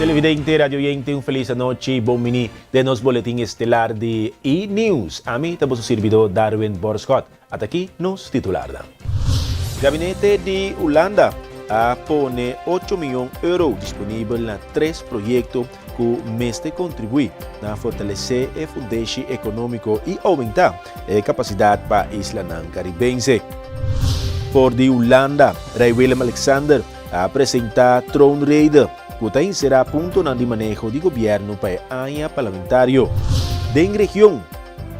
Televidente, radioyente, un feliz noche, bom mini de nos boletim estelar de E-News. A mim, estamos o servidor Darwin Borscott. Até aqui, nos titular. Gabinete de Holanda pone 8 milhões de euros disponível na 3 projetos que o MESTE contribui na fortalecer o fundamento econômico e aumentar a capacidade para a isla caribense. Por de Holanda, Rei Willem-Alexander apresenta Throne Raider, que será ponto de manejo de governo para a área parlamentário. Den região,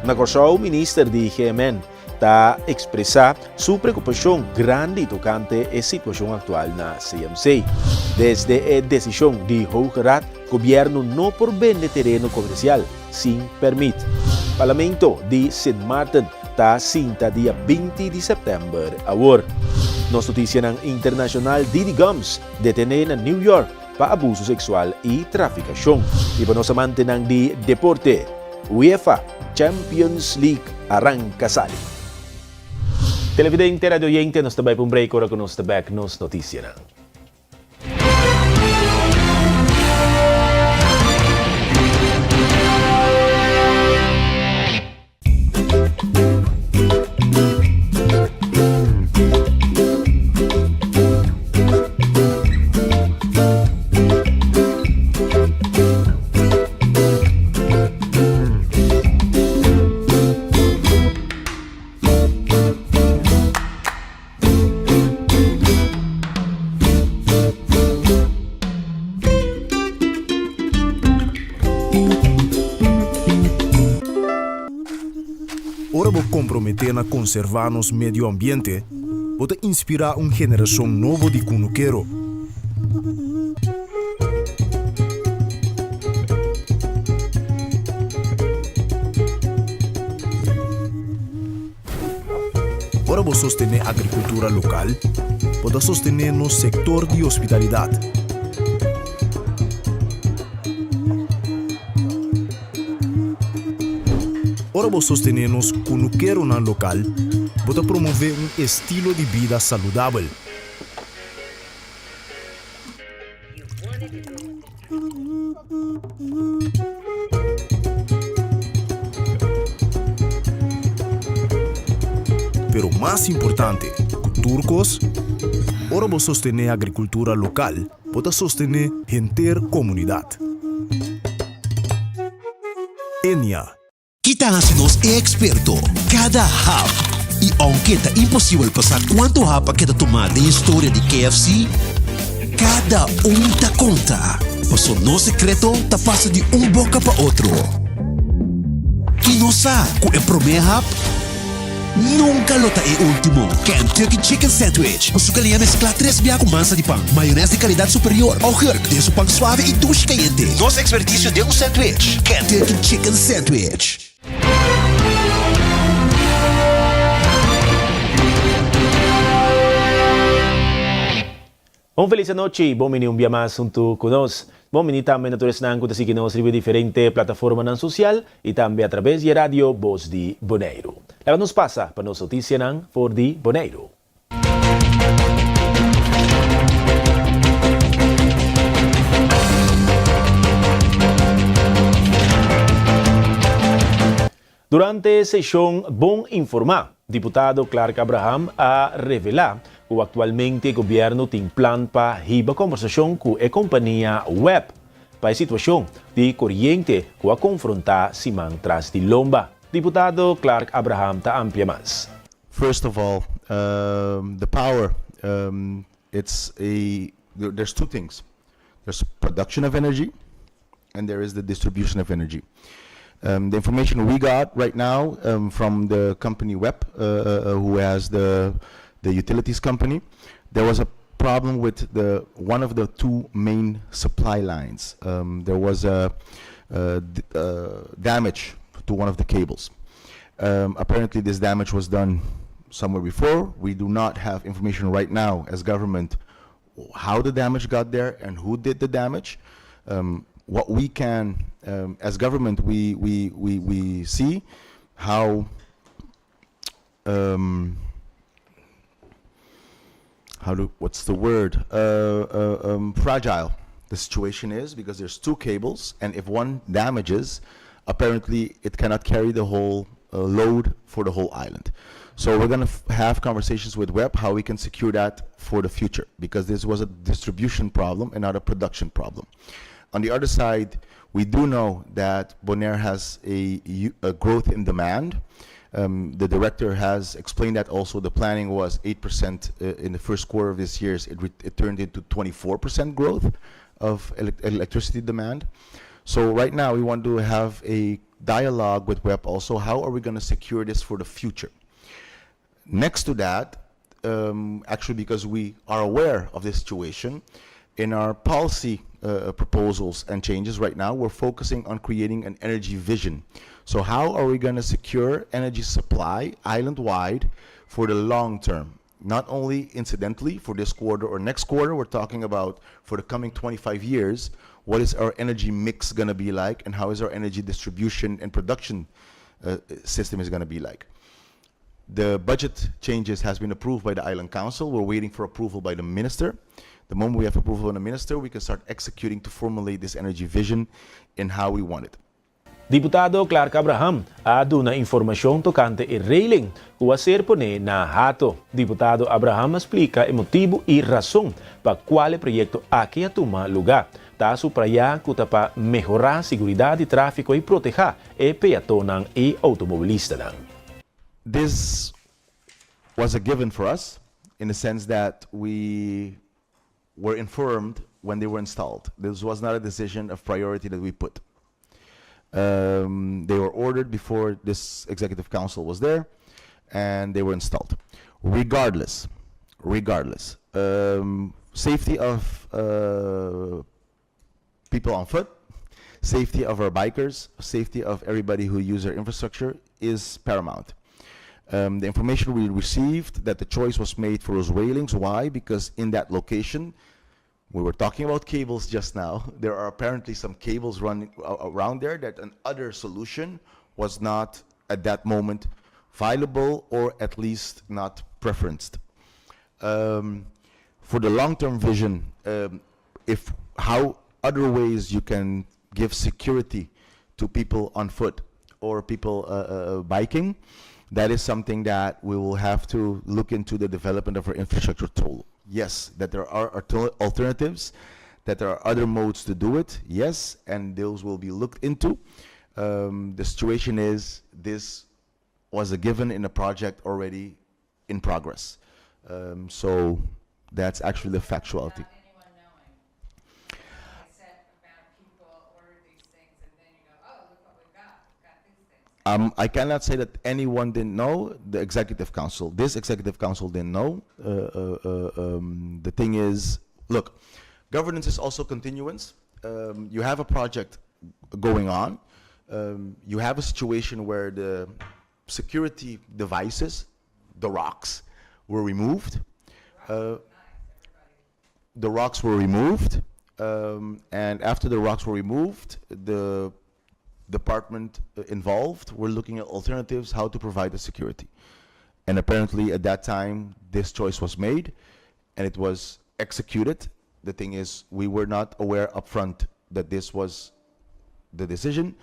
na qual o ministro de GMN está expressar sua preocupação grande tocante a situação atual na CMC. Desde a decisão de Hoogeraad, o governo não por vender terreno comercial sem permite. O Parlamento de Sint Maarten está cinta dia 20 de setembro agora. Nossa notícia internacional, Diddy Gums detém na New York para abuso sexual e traficação. E para nossa mantenang de deporte, UEFA Champions League arranca sali. Televidente, radioyente, nos tabay pong break ora nos tabak nos notisya na. Comprometer na conservar nos medio ambiente, pode inspirar uma geração nova de cunuqueiro. Para você sostener a agricultura local, pode sostener no setor de hospitalidade. Para você sostener nos cunuqueiro na local, pode promover um estilo de vida saudável. Pero mais importante, turcos, para você sostener a agricultura local, pode sostener a comunidade. Enya. Kita nos é experto cada hap. E aunque tá impossível passar quanto hap que tá tomado em história de KFC, cada tá conta. Passou no secreto tá passa de boca para outro. E não sabe que o primeiro hap nunca lota é último. Kentucky Chicken Sandwich. O suca linha mescla 3 biá com massa de pão, maionese de qualidade superior, ao herc de pão suave e duche quente. Nossa expertise de sandwich. Kentucky Chicken Sandwich. Bom feliz noite, bom mini dia mais junto conosco. Bom mini também natureza na conta que nos revê diferente plataforma na social e também através de rádio Voz de Bonaire. Agora nos passa para nossa notícia nan for de Bonaire. Durante a sessão Bom Informar, deputado Clark Abraham a revelar que atualmente o governo tem plano para riba conversação com a companhia web para a situação de corrente que a confrontar Simão tras de lomba. Deputado Clark Abraham está amplia mais. First of all, the power, there's two things. There's production of energy and there is the distribution of energy. The information we got right now from the company web, who has the utilities company, there was a problem with one of the two main supply lines. There was a damage to one of the cables. Apparently this damage was done somewhere before. We do not have information right now as government how the damage got there and who did the damage. What we can, as government, we see how what's the word? Fragile the situation is, because there's two cables, and if one damages, apparently it cannot carry the whole load for the whole island. So we're going to have conversations with WEP how we can secure that for the future, because this was a distribution problem and not a production problem. On the other side, we do know that Bonaire has a growth in demand. The director has explained that also. The planning was 8% in the first quarter of this year. It turned into 24% growth of electricity demand. So right now we want to have a dialogue with WEP also. How are we going to secure this for the future? Next to that, actually because we are aware of this situation, in our policy proposals and changes right now, we're focusing on creating an energy vision. So how are we going to secure energy supply island-wide for the long term? Not only incidentally for this quarter or next quarter, we're talking about for the coming 25 years, what is our energy mix going to be like, and how is our energy distribution and production system is going to be like. The budget changes has been approved by the Island Council. We're waiting for approval by the minister. The moment we have approval from the minister, we can start executing to formulate this energy vision in how we want it. Diputado Clark Abraham aduna informasyon tocante e railing kung ser pone na hato. Diputado Abraham explica o motivo e razão para qual proyecto aqui atuma lugar. Ta supraya kuta pa mejorar seguridad de tráfico e proteger e peatonan e automobilista nan. This was a given for us in the sense that we were informed when they were installed. This was not a decision of priority that we put. They were ordered before this executive council was there, and they were installed. Regardless, safety of people on foot, safety of our bikers, safety of everybody who use our infrastructure is paramount. The information we received that the choice was made for those railings. Why? Because in that location, we were talking about cables just now. There are apparently some cables running around there that an other solution was not at that moment viable, or at least not preferenced. For the long-term vision, if how other ways you can give security to people on foot or people biking, that is something that we will have to look into the development of our infrastructure tool. Yes, that there are alternatives, that there are other modes to do it, yes, and those will be looked into. The situation is, this was a given in a project already in progress. So that's actually the factuality. Anyone knowing? They said about people order these things and then you go, oh, look what we've got these things. I cannot say that anyone didn't know. The executive council, this executive council didn't know. The thing is, look, governance is also continuance. You have a project going on. You have a situation where the security devices, the rocks, were removed. The rocks were removed, and after the rocks were removed, the department involved were looking at alternatives how to provide the security. And apparently at that time, this choice was made and it was executed. The thing is, we were not aware upfront that this was the decision.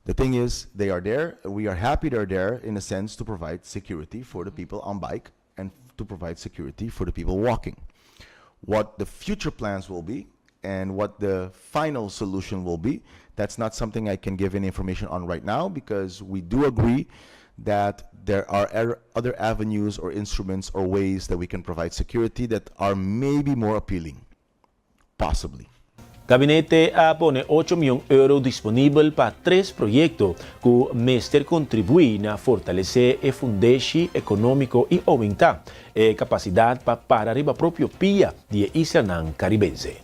The thing is, they are there. We are happy they're there in a sense to provide security for the people on bike and to provide security for the people walking. What the future plans will be and what the final solution will be, that's not something I can give any information on right now, because we do agree that there are other avenues or instruments or ways that we can provide security that are maybe more appealing, possibly. Gabinete pone 8 milhões de euros disponível para 3 projetos que o Mester contribui na fortalecer o fundeixe econômico e aumentar a capacidade para arriba próprio pia de Isla Caribense.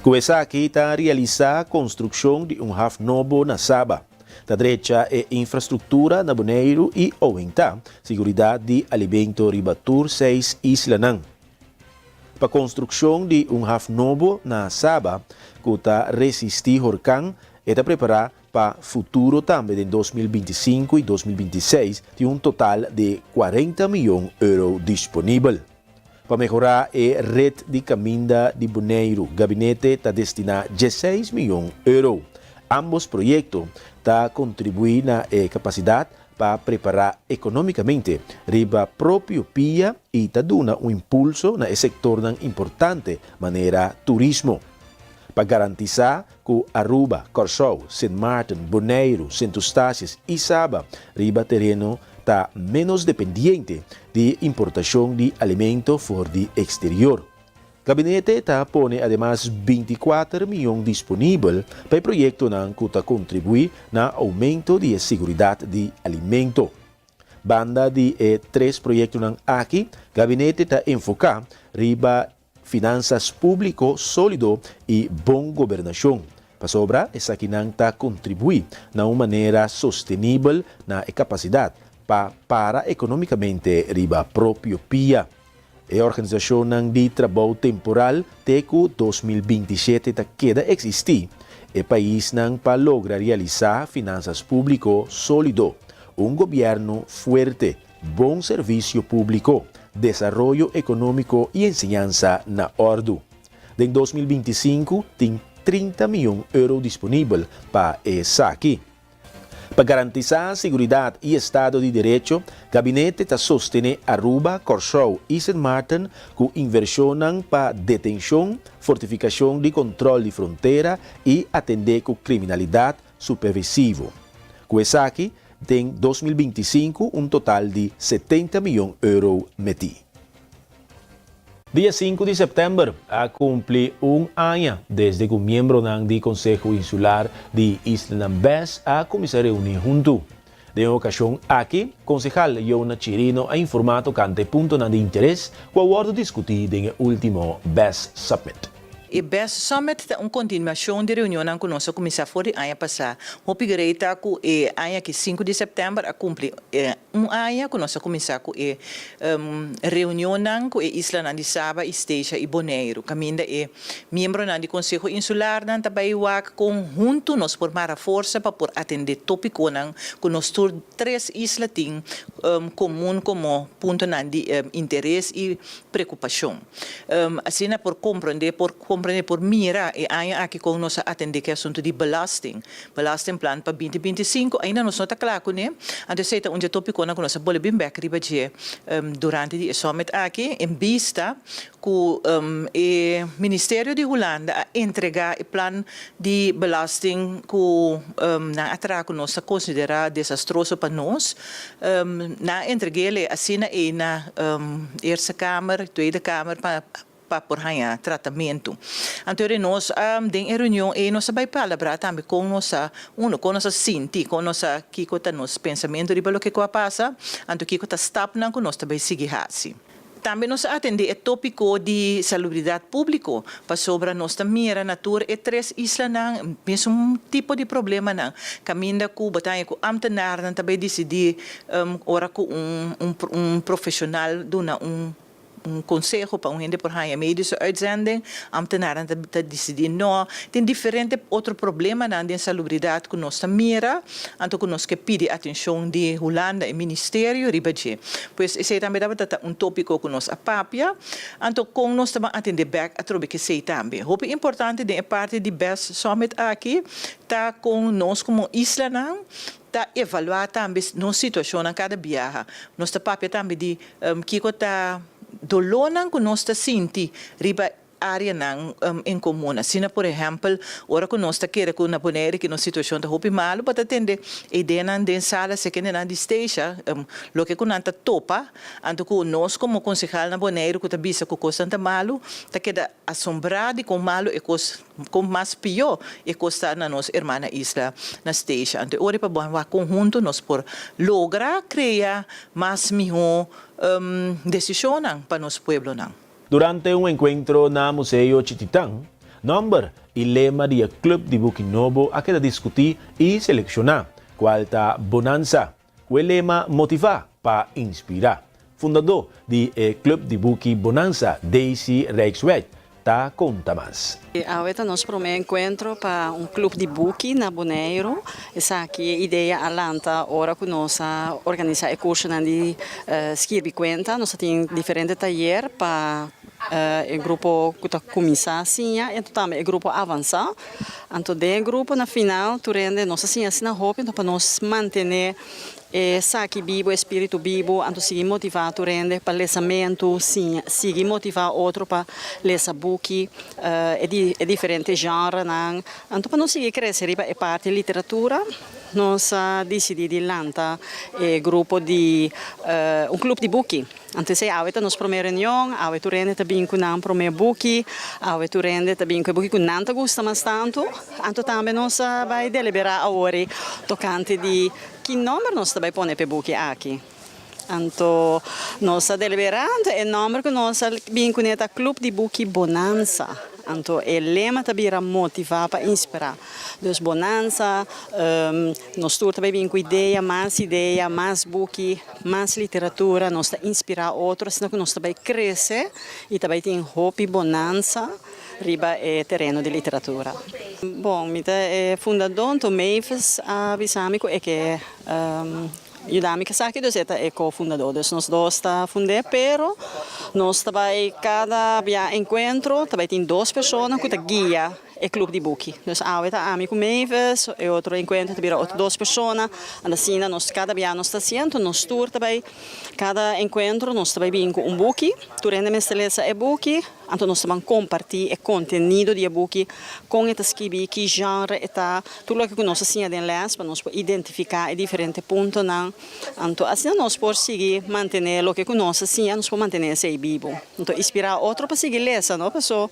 Começa aqui a realizar a construção de haf novo na Saba. Da direita é infraestrutura na Bonaire e aumentar segurança de alimento ribatur 6 Isla para a construção de haf novo na Saba, que está resistir huracán e está preparar para o futuro também em 2025 e 2026, de total de 40 milhões de euros disponível. para melhorar a rede de caminda de Bonaire. Gabinete está destinado 16 milhões de euros. Ambos proyectos estão contribuindo na capacidade para preparar economicamente riba próprio PIA e está dando impulso na sector tan importante maneira turismo. Para garantizar que Aruba, Curaçao, Sint Maarten, Bonaire, Sint Eustáquio e Saba riba terreno está menos dependiente de importação de alimento for de exterior. Gabinete está pone además 24 milhões disponível para o projeto que está contribuir na aumento de segurança de alimento. Banda de 3 projetos aqui, gabinete está enfocado riba finanças público sólido e bom governação. Para sobra, essa que está contribuir na uma maneira sustentável na capacidade para economicamente riba próprio PIA. A organização de trabalho temporal TECO 2027 está queda existir. O país não para lograr realizar finanças público sólido, governo forte, bom serviço público, desenvolvimento econômico e ensinança na ordem. Em 2025, tem 30 milhões de euros disponíveis para essa aqui. Para garantizar a segurança e Estado de Direito, o Gabinete está sustendo Aruba, Curaçao e Sint Maarten com inversão para detenção, fortificação de controle de fronteira e atender com criminalidade supervisiva. Com essa aqui, tem 2025 total de 70 milhões de euros metidos. Dia 5 de setembro, a cumpre ano desde que o membro do Conselho Insular de Isla Nambes a começar a reunir junto. De ocasião aqui, concejal Yona Chirino ha informado cante ponto de interesse com o acordo discutido no último BES Summit. E BES Summit é uma continuação de reunião com nossa comissária for o ano passado. O pigreta que é ano que 5 de setembro a cumprir ano com nossa comissária com reunião com a Isla de Saba, Esteja e Bonaire. Caminda é membro do Conselho Insular nan também o conjunto nós formar a força para por atender tópico nan com nós três islas tem comum como ponto de interesse e preocupação. Assim por compreender por mira e aí aqui com nós atender que assunto de belasting plan para 2025 ainda nós não está claro né então sei onde tópico na nossa bola bem back riba de durante o summit aqui em vista que o Ministério de Holanda a entregar o plano de belasting que na atraco nós considera desastroso para nós na entreguele assim na Eerste Kamer, Tweede Kamer para por ganhar tratamento. Então, nós, em reunião, nós vamos falar também com nossa sinti, com nossa nos pensamento de o que passa, então, que está stop com nós também seguir assim. Também nós atendemos o tópico de salubridade pública, para sobre nós também a natura e três islas não, mesmo tipo de problema não. Caminda com batalha com ambtenaar, não também decidir ora com profissional dona conselho para gente por ganhar medische uitzending, ambtenaren te decidir não. Tem diferente outro problema na salubridade que nós mira, então que nós que pede atenção de Holanda e Ministério ribaje. Pois esse também dá tópico que nós apapia, então com nós também atender back a trobe que sei também. O importante de parte de BES Summit aqui tá com nós como isla não tá evaluar também nossa situação em cada viagem. Nós tá papia também de que tá dolonan que nós senti riba área nang em comum. Assim, por exemplo, ora que nós queremos que na Bonaire que na situação está hopi malo para atender a ideia na sala se que na esteja lo que nós topa, anto que nós como concejal na Bonaire que bisa que coisa está malo, tá queda assombrado com malo e com mais pior e costa na nossa irmã isla na esteja. Então, ora para bom conjunto nós por lograr criar mais melhor decisão para nosso pueblo não. Durante un encuentro na Museo Chititán, nombre y lema del Club de Buki Novo a queda discutir y seleccionar cuál ta bonanza, el lema motivar para inspirar. Fundador del Club de Buki Bonanza, Daisy Rijkswijk, ta conta mais. Ahorita nós primeiro encontro para clube de buki na Bonaire. Essa aqui é a ideia alanta ora que nós organizar o curso de escrever conta. Nós temos diferentes talleres para o grupo que está começando assim, e também o grupo avançar. Então, do grupo na final, tu rende nós assim na roupa, então para nós manter saque vivo, espírito vivo, então seguir motivar tu rende para lesamento, seguir motivar outro para lesa buki, é diferente genre, então para nós seguir crescer é parte de literatura. Nós decidimos lançar grupo de clube de buki. Antes se avete nos primeira reunião, avete rende também com o primeiro buki, avete rende também com o buki que não gosta mais tanto. Então também nós vai deliberar agora tocante de que número nós vai pôr para buki aqui. Então nós deliberando o número que nós vem com o clube de buki Bonanza. Então, o lema também era motivar para inspirar. Então, Bonanza, nós também com ideia, mais book, mais literatura, nós inspirar outros, senão que nós também crescer e também tem hobby Bonanza, riba é terreno de literatura. Bom, é fundador do Mavis, avisamico é que Yudami Kasaki é co-fundador, nós dois fundamos, pero nós também cada encontro também tem 2 pessoas que guia o clube de buki. Então, amigo Mavis, e outro encontro também outras 2 pessoas, assim nós cada dia nós está nós tour também, cada encontro nós também vem com buki, tu rende mesteleza e buki, então nós também compartilhar o conteúdo de buki com esta esquibi que genre está tudo o que nós assim de les para nós identificar diferentes pontos então assim nós podemos seguir manter o que nós assim nós podemos manter esse vivo então inspirar outro para seguir lesa não pessoa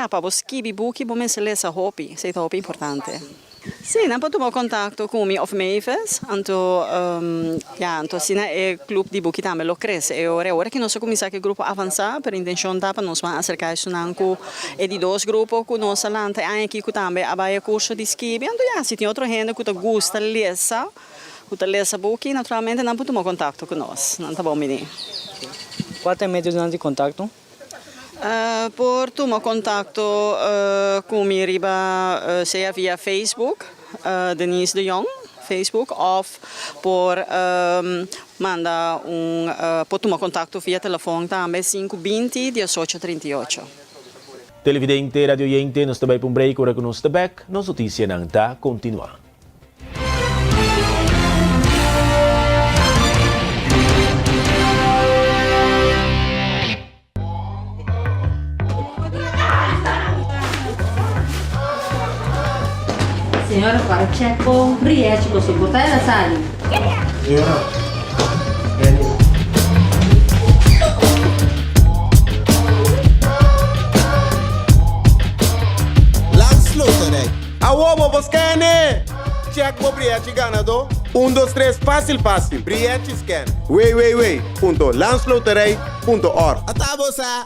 para você esquibi buki bom mesmo lesa hobby isso é hobby importante. Sim, não pode tomar contato com o of Mavis, então assim o clube de buki também lo cresce. E ora que nós começamos o grupo a avançar, per intenção para nós acercar isso com de 2 grupos que nós lança aqui que também abaia curso de esquibi. Então se tem outra gente que gosta de lesa, que lesa buki, naturalmente não pode tomar contato com nós, não tá bom menino. Qual é o método de contato? Por tomar contato comigo seja via Facebook, Denise de Jong, Facebook, ou por mandar por tomar contato via telefone também 520 1838. Televidente, radioyente, nós também para um break, ora que nós está back, nos notícias não está continuar. Senhora, para check com Briette, você botar ela sali. Landsloterij. Awo, Boscane! Check com Briette ganador. 1, 2, 3, fácil. Briette scan. Wait. Landsloterij.org. Atabosa.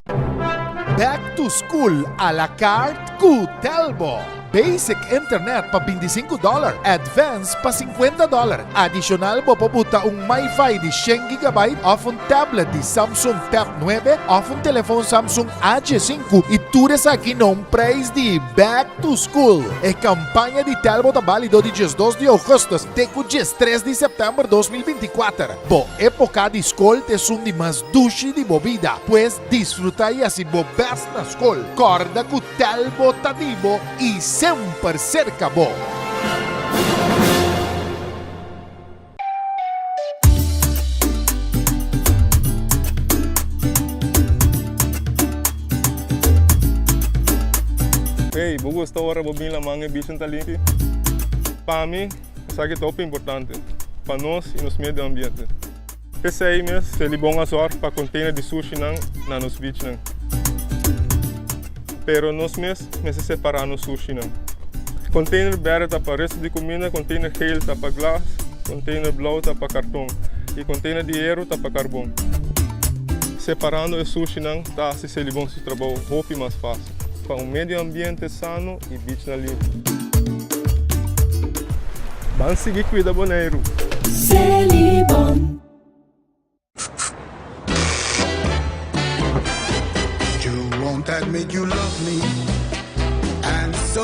Back to school a la carte Cutelbo. Basic Internet pa $25, Advance pa $50. Additional mo paputa MiFi di 100 GB of un tablet di Samsung Tab 9 of un telephone Samsung A5 e tudo isso aqui num preço de Back to School. A campanha de Telbo tá válido de 2 de agosto até 3 de setembro de 2024. Bo época de escola te sum de mais duche de bebida, pues disfruta e assim bo best na escola. Corda com Telbo tativo e sempre cerca bo. Hey, vou gostar agora de vir lá manhã bicho talento. Para mim, isso aqui é top importante para nós e nos meio ambiente. Esse aí mesmo, se ele bom azor para container de sushi na nos beach não. Pero nós mesmos separar no sushi não. Container verde tá para resto de comida, container geel tá para glass, container blauw tá para cartão e container de aero tá para carvão. Separando o sushi não, tá se ele bom se trabalho roupa mais fácil. Para um meio ambiente sano e beach na livre. Vamos seguir cuida boneiro. Celibon. You won't that make you love me, and so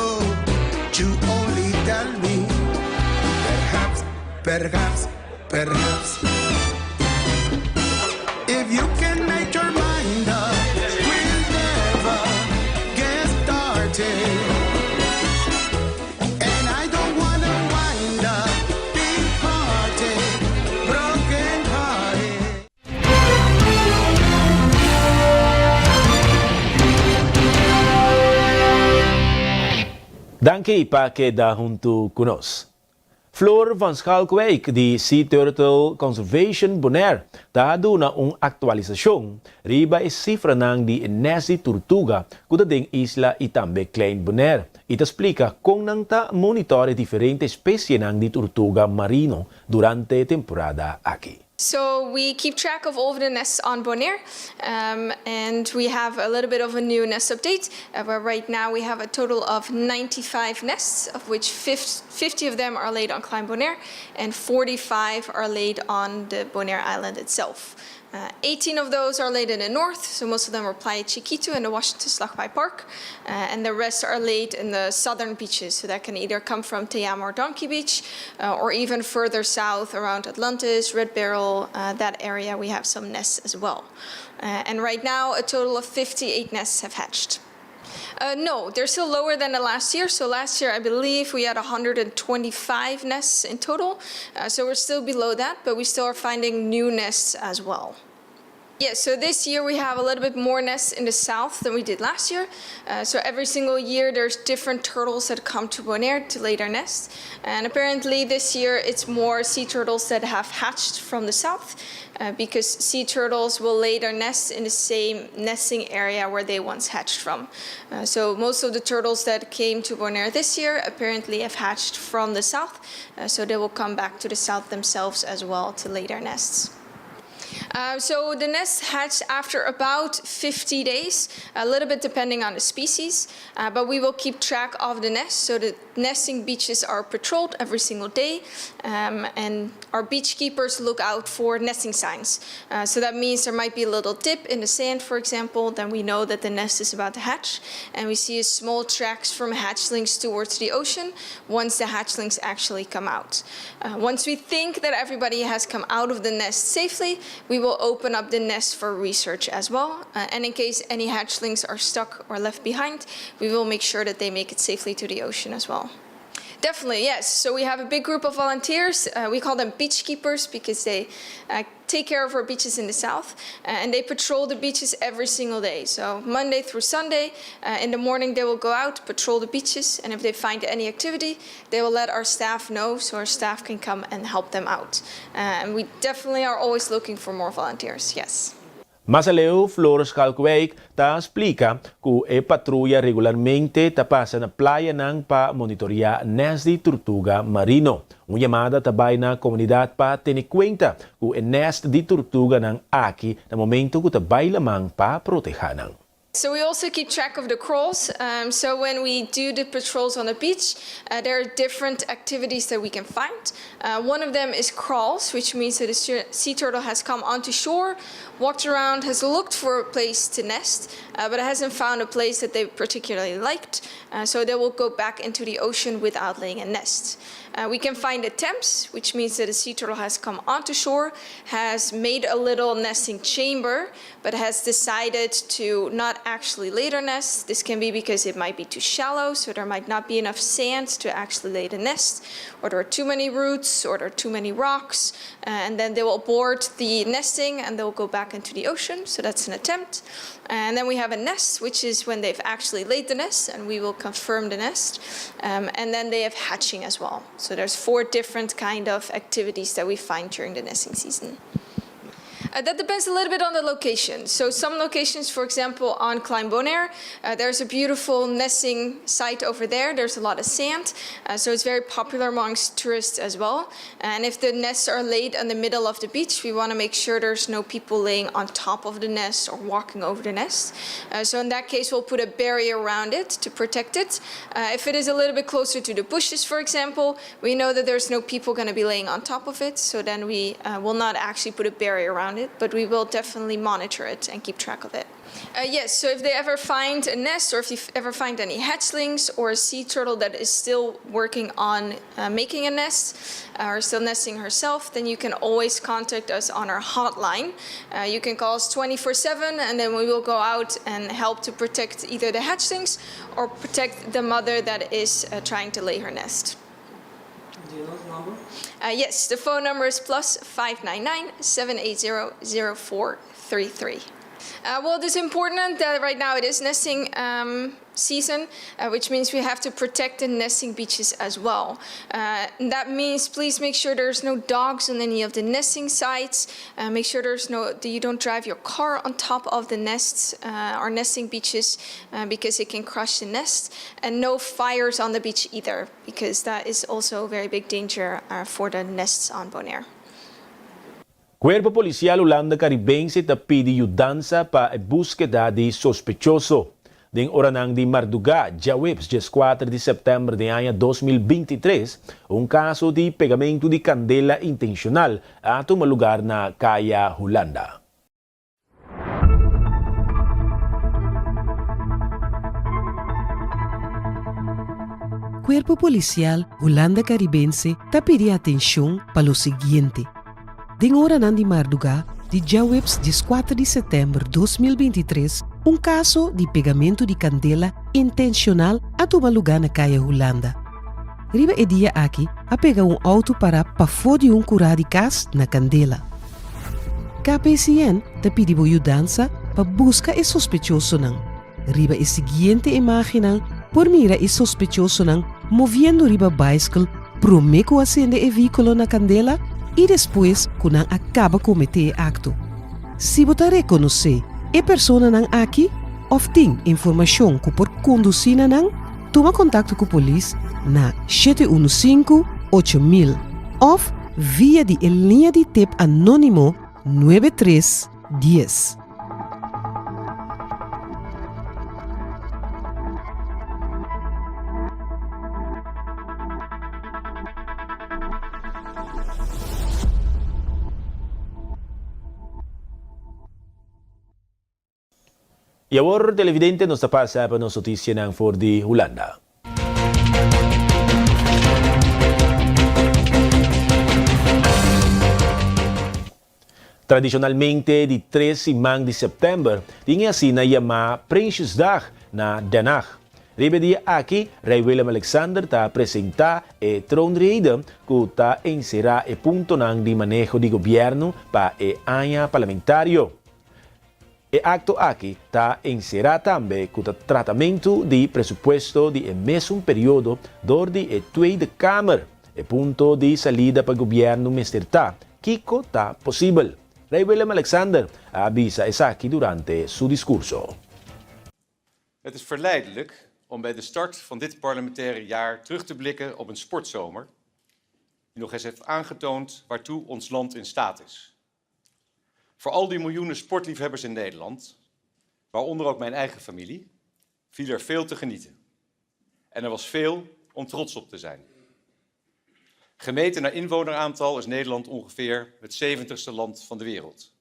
you only tell me, perhaps, if you can make your mind up, we'll never get started. And I don't wanna wind up big hearted, broken hearted. Danke pa que da junto conosco. Floor van Schalkwijk, di Sea Turtle Conservation Bonaire, dado na atualisasyon riba is cifra ng di Nesi Tortuga kuda ding isla itambe Klein Bonaire. Ita explica kung nang ta monitore diferente especie ng di tortuga marino durante temporada aquí. So we keep track of all of the nests on Bonaire, and we have a little bit of a new nest update, where right now we have a total of 95 nests, of which 50 of them are laid on Klein Bonaire, and 45 are laid on the Bonaire island itself. 18 of those are laid in the north, so most of them are Playa Chiquito and the Washington Slagbaai Park, and the rest are laid in the southern beaches, so that can either come from Te Amo or Donkey Beach, or even further south around Atlantis, Red Barrel, that area we have some nests as well. And right now a total of 58 nests have hatched. No, they're still lower than the last year. So last year, I believe we had 125 nests in total. So we're still below that, but we still are finding new nests as well. Yeah, so this year we have a little bit more nests in the south than we did last year. So every single year there's different turtles that come to Bonaire to lay their nests. And apparently this year it's more sea turtles that have hatched from the south, because sea turtles will lay their nests in the same nesting area where they once hatched from. So most of the turtles that came to Bonaire this year apparently have hatched from the south, so they will come back to the south themselves as well to lay their nests. So the nests hatch after about 50 days, a little bit depending on the species, but we will keep track of the nests. So the nesting beaches are patrolled every single day, and our beach keepers look out for nesting signs. So that means there might be a little dip in the sand, for example, then we know that the nest is about to hatch, and we see a small tracks from hatchlings towards the ocean once the hatchlings actually come out. Once we think that everybody has come out of the nest safely, we will open up the nest for research as well. And in case any hatchlings are stuck or left behind, we will make sure that they make it safely to the ocean as well. Definitely, yes. So we have a big group of volunteers. We call them beach keepers because they take care of our beaches in the south, and they patrol the beaches every single day. So Monday through Sunday, in the morning they will go out, patrol the beaches, and if they find any activity, they will let our staff know so our staff can come and help them out. And we definitely are always looking for more volunteers, yes. Masaleo Flor Schalkwijk ta explica que e patrulla regularmente ta pasa na playa ng pa monitoria nest di tortuga marino. Una llamada tabay na komunidad pa tinikwenta que e nest di tortuga ng aki na momento que tabay lamang pa protehanan. So we also keep track of the crawls. So when we do the patrols on the beach, there are different activities that we can find. One of them is crawls, which means that a sea turtle has come onto shore, walked around, has looked for a place to nest, but hasn't found a place that they particularly liked. So they will go back into the ocean without laying a nest. We can find attempts, which means that a sea turtle has come onto shore, has made a little nesting chamber, but has decided to not actually lay their nest. This can be because it might be too shallow, so there might not be enough sand to actually lay the nest, or there are too many roots, or there are too many rocks, and then they will abort the nesting and they'll go back into the ocean, so that's an attempt. And then we have a nest, which is when they've actually laid the nest, and we will confirm the nest. And then they have hatching as well. So there's 4 different kind of activities that we find during the nesting season. That depends a little bit on the location. So some locations, for example, on Klein Bonaire, there's a beautiful nesting site over there. There's a lot of sand, so it's very popular amongst tourists as well. And if the nests are laid in the middle of the beach, we want to make sure there's no people laying on top of the nest or walking over the nest. So in that case, we'll put a barrier around it to protect it. If it is a little bit closer to the bushes, for example, we know that there's no people going to be laying on top of it, so then we will not actually put a barrier around it. it, but we will definitely monitor it and keep track of it. Yes, so if they ever find a nest or if you ever find any hatchlings or a sea turtle that is still working on making a nest or still nesting herself, then you can always contact us on our hotline. You can call us 24/7 and then we will go out and help to protect either the hatchlings or protect the mother that is trying to lay her nest. Do you know the number? Yes, the phone number is +599 780 0433. Well, it is important that right now it is nesting season, which means we have to protect the nesting beaches as well. And that means please make sure there's no dogs on any of the nesting sites. Make sure you don't drive your car on top of the nests or nesting beaches because it can crush the nest. And no fires on the beach either, because that is also a very big danger for the nests on Bonaire. Cuerpo Policial Holanda Caribense ta pidi yudansa pa e búsqueda de sospechoso. Ding oranang di Marduga, Jawips, 4 de setembro de ano 2023, caso de pegamento de candela intencional ato uma lugar na Kaya, Holanda. Cuerpo Policial Holanda Caribense ta pedi atenção para o seguinte. Ding oranang di Marduga, de Jawips, 4 de setembro de 2023, caso de pegamento de candela intencional a uma lugar na Kaya, Holanda. Riba e dia aqui a pegar auto para fora de curá de cas na candela. KPCN te pediu ajudança para buscar o sospechoso não. Riba e seguinte imagem por mira o sospechoso não movendo riba bicycle promeco acende o veículo na candela e depois kunang acaba cometer acto. Se você reconhecer a pessoa não aqui ou tem informação que por conduzir não, toma contato com a polícia na 715-8000 ou via de linha de tip anônimo 9310. E agora, televidente, nos passa para nossa notícia ng for de Holanda. Tradicionalmente, de 13 de setembro, tinha sina yama Prinsjesdag na Den Haag. Ribe dia aqui, Rei Willem Alexander ta apresenta e troonrede que ta encerra e punto ng di manejo de governo pa e anya parlamentario. E acto aqui está encerrado também com o tratamento de pressuposto de mesmo período de a Tweede Kamer, e ponto de salida para o governo mesterta, Kiko está possível. Rei Willem Alexander avisa aqui durante seu discurso. Het is verleidelijk om bij de start van dit parlementaire jaar terug te blikken op een sportzomer die nog eens heeft aangetoond waartoe ons land in staat is. Voor al die miljoenen sportliefhebbers in Nederland, waaronder ook mijn eigen familie, viel er veel te genieten. En er was veel om trots op te zijn. Gemeten naar inwoneraantal is Nederland ongeveer het 70ste land van de wereld.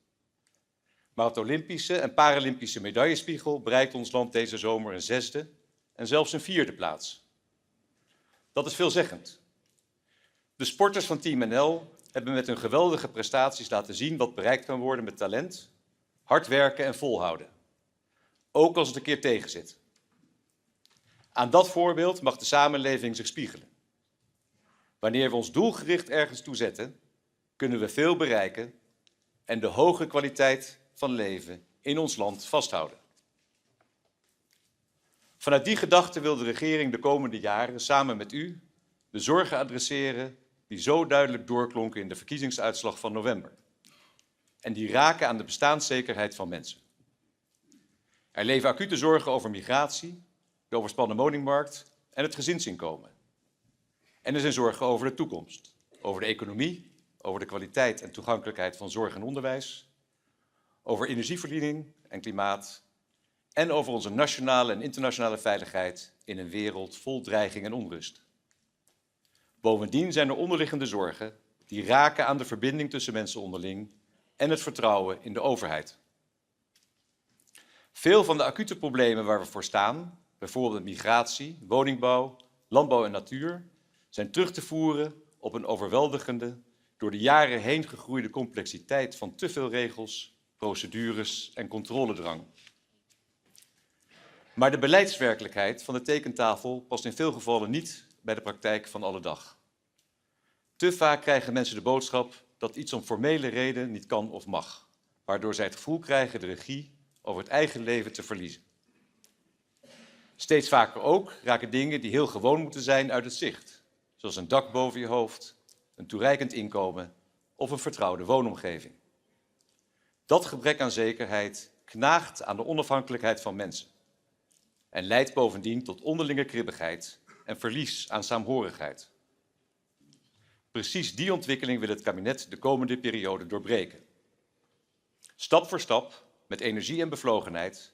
Maar op de Olympische en Paralympische medaillespiegel bereikt ons land deze zomer een 6e en zelfs een 4e plaats. Dat is veelzeggend. De sporters van Team NL hebben met hun geweldige prestaties laten zien wat bereikt kan worden met talent, hard werken en volhouden. Ook als het een keer tegenzit. Aan dat voorbeeld mag de samenleving zich spiegelen. Wanneer we ons doelgericht ergens toe zetten, kunnen we veel bereiken en de hoge kwaliteit van leven in ons land vasthouden. Vanuit die gedachte wil de regering de komende jaren samen met u de zorgen adresseren die zo duidelijk doorklonken in de verkiezingsuitslag van november. En die raken aan de bestaanszekerheid van mensen. Er leven acute zorgen over migratie, de overspannen woningmarkt en het gezinsinkomen. En er zijn zorgen over de toekomst, over de economie, over de kwaliteit en toegankelijkheid van zorg en onderwijs, over energievoorziening en klimaat en over onze nationale en internationale veiligheid in een wereld vol dreiging en onrust. Bovendien zijn er onderliggende zorgen die raken aan de verbinding tussen mensen onderling en het vertrouwen in de overheid. Veel van de acute problemen waar we voor staan, bijvoorbeeld migratie, woningbouw, landbouw en natuur, zijn terug te voeren op een overweldigende, door de jaren heen gegroeide complexiteit van te veel regels, procedures en controledrang. Maar de beleidswerkelijkheid van de tekentafel past in veel gevallen niet bij de praktijk van alle dag. Te vaak krijgen mensen de boodschap dat iets om formele reden niet kan of mag, waardoor zij het gevoel krijgen de regie over het eigen leven te verliezen. Steeds vaker ook raken dingen die heel gewoon moeten zijn uit het zicht, zoals een dak boven je hoofd, een toereikend inkomen of een vertrouwde woonomgeving. Dat gebrek aan zekerheid knaagt aan de onafhankelijkheid van mensen en leidt bovendien tot onderlinge kribbigheid en verlies aan saamhorigheid. Precies die ontwikkeling wil het kabinet de komende periode doorbreken. Stap voor stap, met energie en bevlogenheid,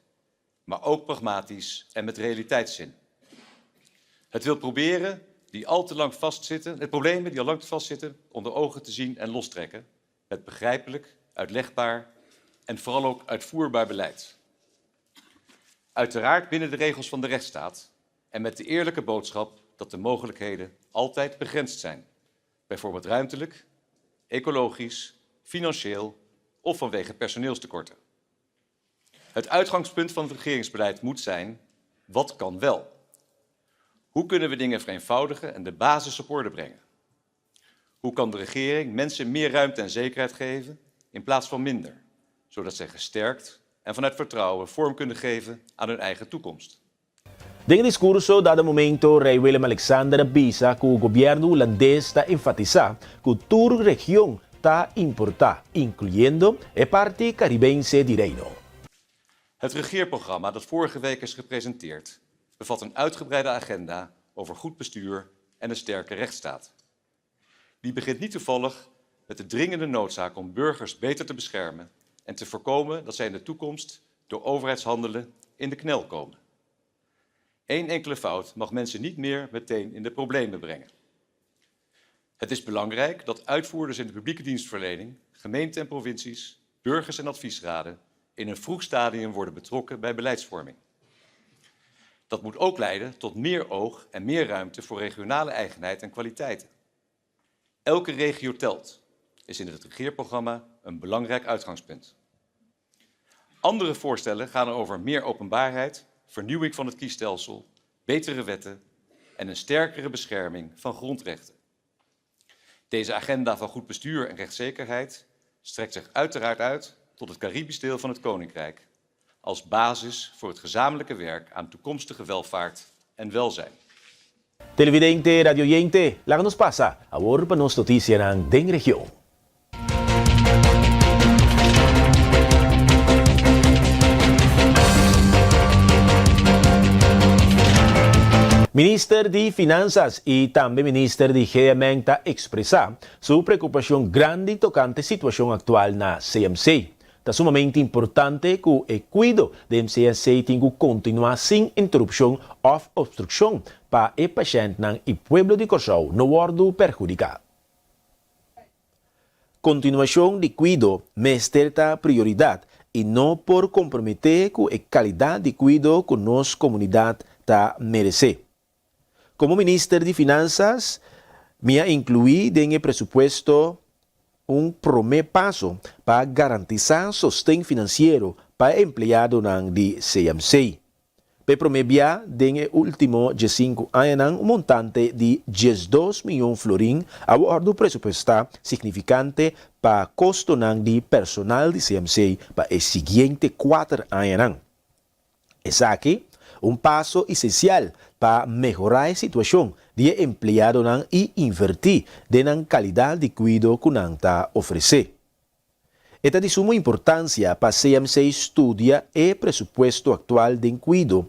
maar ook pragmatisch en met realiteitszin. Het wil proberen de problemen die al lang vastzitten onder ogen te zien en lostrekken, met begrijpelijk, uitlegbaar en vooral ook uitvoerbaar beleid. Uiteraard binnen de regels van de rechtsstaat en met de eerlijke boodschap dat de mogelijkheden altijd begrensd zijn. Bijvoorbeeld ruimtelijk, ecologisch, financieel of vanwege personeelstekorten. Het uitgangspunt van het regeringsbeleid moet zijn: wat kan wel? Hoe kunnen we dingen vereenvoudigen en de basis op orde brengen? Hoe kan de regering mensen meer ruimte en zekerheid geven in plaats van minder, zodat zij gesterkt en vanuit vertrouwen vorm kunnen geven aan hun eigen toekomst? Em discurso dado momento, Rei Willem Alexander avisa que o governo holandês está enfatizar que toda região está importar, incluyendo a parte caribense di Reino. Het regeerprogramma dat vorige week is gepresenteerd bevat een uitgebreide agenda over goed bestuur en een sterke rechtsstaat. Die begint niet toevallig met de dringende noodzaak om burgers beter te beschermen en te voorkomen dat zij in de toekomst door overheidshandelen in de knel komen. Eén enkele fout mag mensen niet meer meteen in de problemen brengen. Het is belangrijk dat uitvoerders in de publieke dienstverlening, gemeenten en provincies, burgers en adviesraden in een vroeg stadium worden betrokken bij beleidsvorming. Dat moet ook leiden tot meer oog en meer ruimte voor regionale eigenheid en kwaliteiten. Elke regio telt, is in het regeerprogramma een belangrijk uitgangspunt. Andere voorstellen gaan over meer openbaarheid, vernieuwing van het kiesstelsel, betere wetten en een sterkere bescherming van grondrechten. Deze agenda van goed bestuur en rechtszekerheid strekt zich uiteraard uit tot het Caribisch deel van het Koninkrijk, als basis voor het gezamenlijke werk aan toekomstige welvaart en welzijn. Televidente, radioyente, laat ons passa ahora para nos noticias ng ding región. Minister de Finanzas y también Minister de Gemeenta expresa su preocupación grande tocante situación actual na CMC. Es sumamente importante que el cuidado de CMC tenga continuar sin interrupción o obstrucción para el paciente y el pueblo de Corsao no wordo perjudicado. Continuación de cuidado me cierta prioridad y no por comprometer con la calidad de cuidado que nuestra comunidad merece. Como Ministro de Finanzas, me ha incluido en el presupuesto un primer paso para garantizar sostén financiero para empleados de CMC. Para prometer en el último 5 años un montante de 12 millones de florins a bordo presupuestal significante para costo de personal de CMC para el siguiente 4 años. Es aquí un paso esencial para mejorar la situación de empleados y invertir en la calidad de cuidado que está ofrece. Esta de suma importancia para CMC estudia el presupuesto actual de cuidado,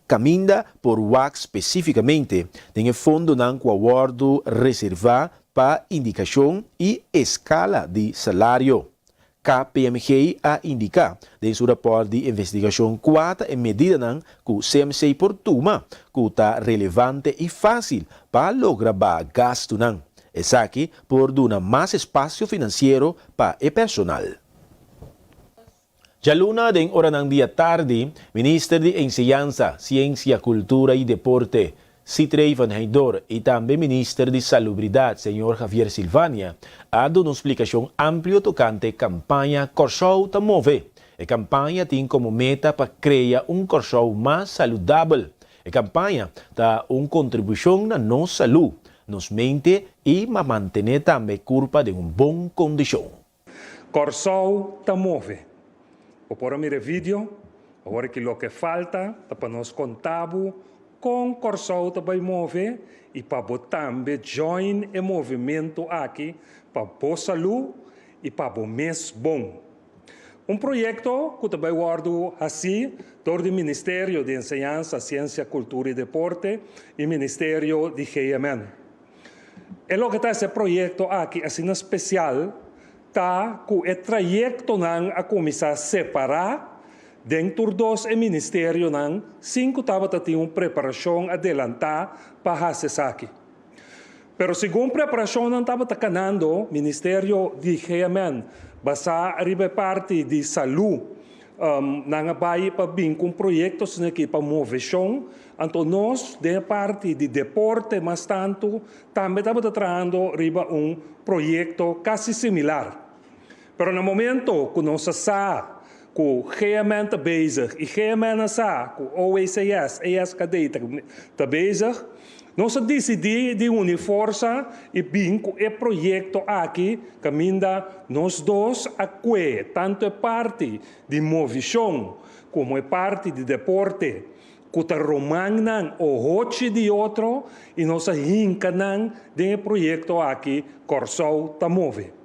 camina por WAC específicamente en el fondo de aguardo reservado para indicación y escala de salario. KPMG ha indicado en su rapport de investigación 4 en medida que CMC por toma que está relevante y fácil para lograr gasto. Es aquí por dar más espacio financiero para el personal. Jaluna den hora ng dia tarde, Minister de Enseñanza, Ciencia, Cultura y Deporte, Citrey Van Haydor, y también Minister de Salubridad, señor Javier Silvania, ha dado una explicación amplio tocante campaña Corsou ta Move. La campaña tiene como meta para crear un Corsou más saludable. La campaña da una contribución a nuestra salud, nos mente y mantener también curva de una buena condición. Corsou ta Move. Por mire vídeo, agora que lo que falta para nós contabu com Corsou também move e para também join o movimento aqui para boa saúde e para o mês bom. Projeto que também guardo assim do Ministério de Enseñanza, Ciência, Cultura e Deporte e Ministério de GMN. E lo que está esse projeto aqui assim especial tá com o trajeto não a começar a separar dentro dos ministérios não 5 estava tendo uma preparação adelantada para fazer isso aqui. Pero segundo preparação não estava canando Ministério de GMN basta arriba parte de saúde não vai para vir com projetos aqui para mover chão. Então nós de parte de deporte mas tanto também estava trabalhando arriba projeto quase similar. Pero no momento que nós sabemos que o GMN está bezig, e GMN sabe que o OECS, ESKD está bezig, nós decidimos de unir força e vir com o projeto aqui, que ainda nós dois, tanto a parte de movição como a parte de deporte, que está romangnan o hoche de outro, e nós hincanan de projeto aqui, Corsou ta Move.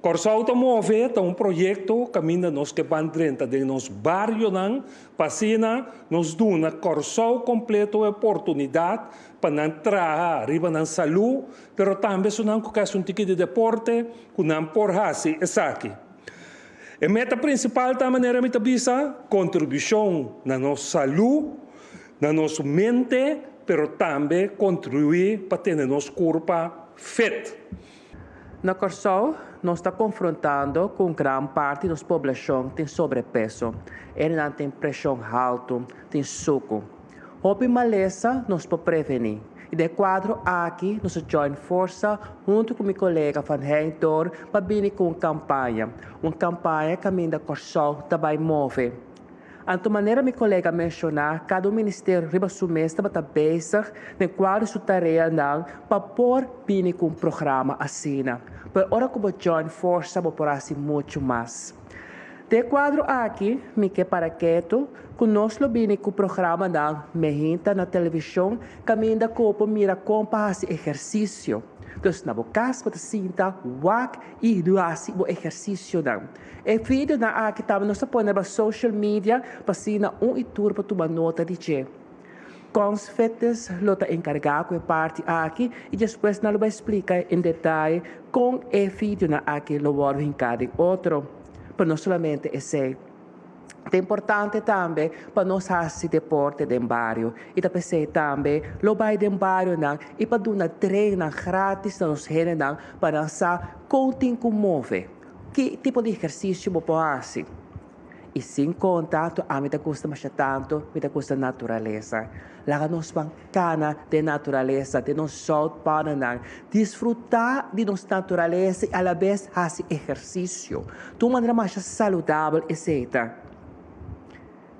Corsou ta Move é projeto que ainda nós que van dentro de nos barrios não, passina nos duna Corsou completo a oportunidade para entrar riba na saúde, pero também se não que um ticket de deporte, que não por hasi essa aqui. A meta principal da maneira de bisa contribuição na nossa saúde, na nossa mente, pero também contribuir para ter nossa corpo fit. Na Corsou, nós estamos confrontando com grande parte da população que tem sobrepeso. Eles não têm pressão alta, tem suco. Houve maleza, nós podemos prevenir. E de quadro aqui, nós join força junto com meu colega Van Haydor para vir com uma campanha que a minha Corsou também move. De maneira meu colega mencionar, cada ministério riba mês está bezig com qual sua tarefa não para pôr bem com um programa assim. Mas agora que eu join força, vou por assim muito mais. De quadro aqui, me que para quieto, que nós lo bem com o programa não me na televisão, caminha como mira como para exercício. Então, na boca, para sinta, wak e do assim o exercício não. E vídeo na aqui também nós põe na social media para sina itur para tomar nota de che. Com os fetes, lota encarregar com a parte aqui e depois nós vai explicar em detalhe com o vídeo na aqui lo vou vincar outro, para não somente esse. É importante também para nós fazer deporte dentro do bairro. E também, lo vai dentro do bairro e para dar treino grátis nos gente para dançar continue com move. Que tipo de exercício você pode fazer? E sem contato, a mim custa mais tanto, me custa natureza. Lá nós vamos cana de natureza, de nós sol para desfrutar de nossa natureza e a la vez fazer exercício. De uma maneira mais saudável, etc.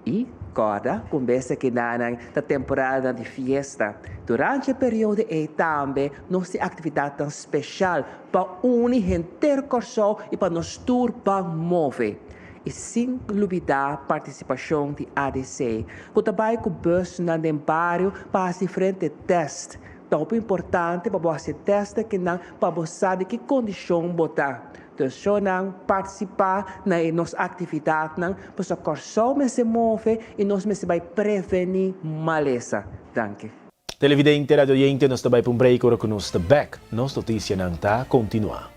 E, agora, conversa que na temporada de festa. Durante o período e também, nós temos atividade tão especial para unir gente Corsou e para nos turbar mover. E sem dúvida, a participação de ADC. O trabalho com o bus no bairro para diferentes testes. Então, é importante para você testar que não para você saber que condição botar. Então, participar na nossa atividade, para que Corsou se move e nós vai prevenir maleza. Danke. Televidente, radio oyente, nós também para um break, agora que nós estamos back. Nossa notícia não está continua.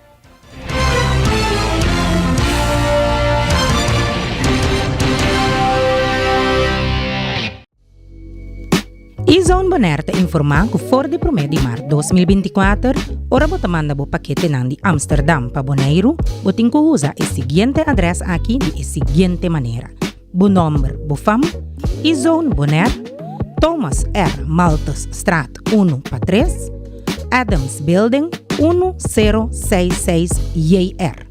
E-Zone Bonaire te informa que for de promedio mar 2024, ora bota manda bo paquete nan de Amsterdam pa Bonaire, botin ko usa el siguiente adres aqui de la siguiente manera. Bo number, bo fam, E-Zone Bonaire, Thomas R. Malthus Straat 1 pa 3, Adams Building 1066 JR.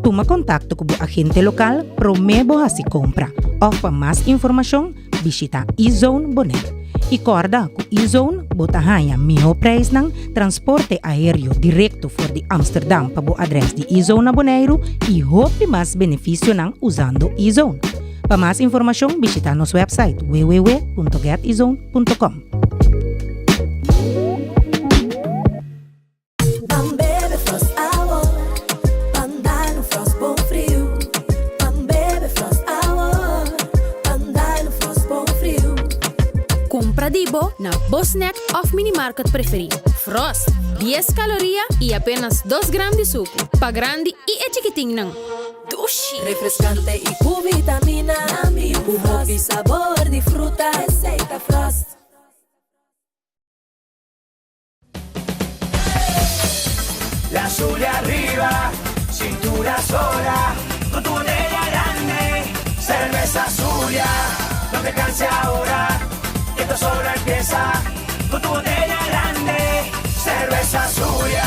Toma contacto com o agente local promebo a se compra. Ou para mais informação, visita E-Zone Bonaire. E corda que E-Zone bota hanha melhor preço ng transporte aéreo direto for de Amsterdam para o adres de E-Zone Bonaire e hope mais benefício ng usando E-Zone. Para mais informação, visita nosso website www.getezone.com. Dibo na Bosnack of Minimarket preferido. Frost, 10 calorías y apenas 2 gramos de suco. Pa grande y chiquitín nang. Dushi. Refrescante y con vitamina. Jugo y sabor de fruta. Receita Frost. La Zulia arriba, cintura sola, con tu botella grande, cerveza Zulia, no te canses ahora. Esto solo empieza con tu botella grande, cerveza Zulia,